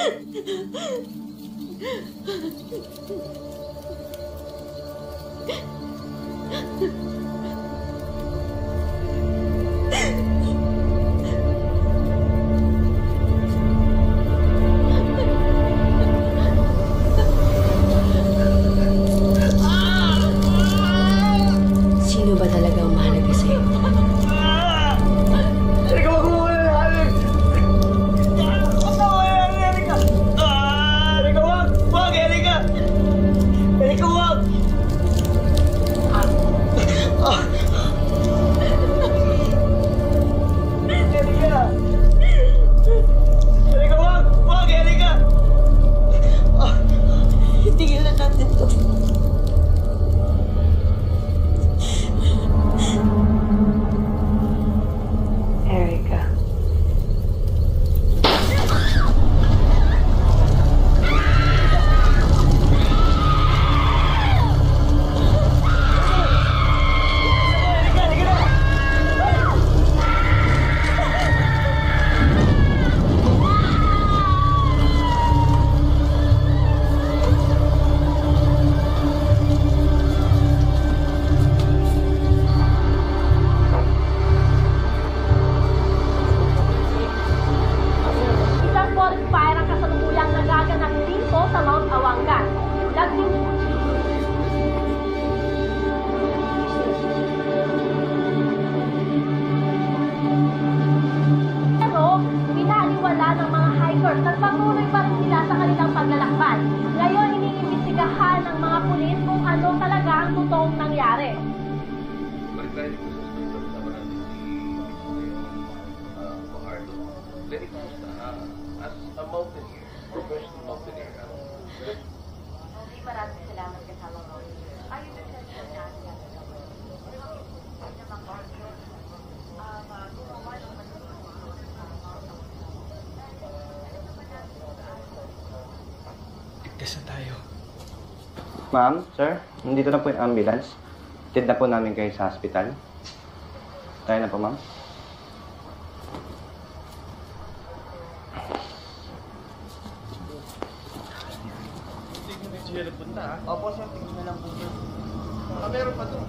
Sino ba talaga ang mahalaga sa'yo? Erika, wag mo alalahanin. Wag mo alalahanin, Erika. Erika, wag. Wag, Erika. Erika, wag. Erika. Erika, wag. Wag, Erika. Tigilan natin to. Erika. Isang forest fire ang kasalukuyang nagaganap dito sa Mount Awangan. Laging pero binaliwala ng mga hikers. Nagpatuloy pa rin sila sa kanilang paglalakbay. Ngayon, iniimbestigahan ng mga pulis kung ano talaga ang totoong nangyari. Maraming salamat kasama ko. Ayun na sila Ligtas na tayo. Ma'am, sir, nandito na po yung ambulance. Tid na po namin kayo sa hospital. Tayo na po, ma'am. Hindi na nagpunta, ha? Opo, sir. Tingin na lang po niya. Meron pa doon.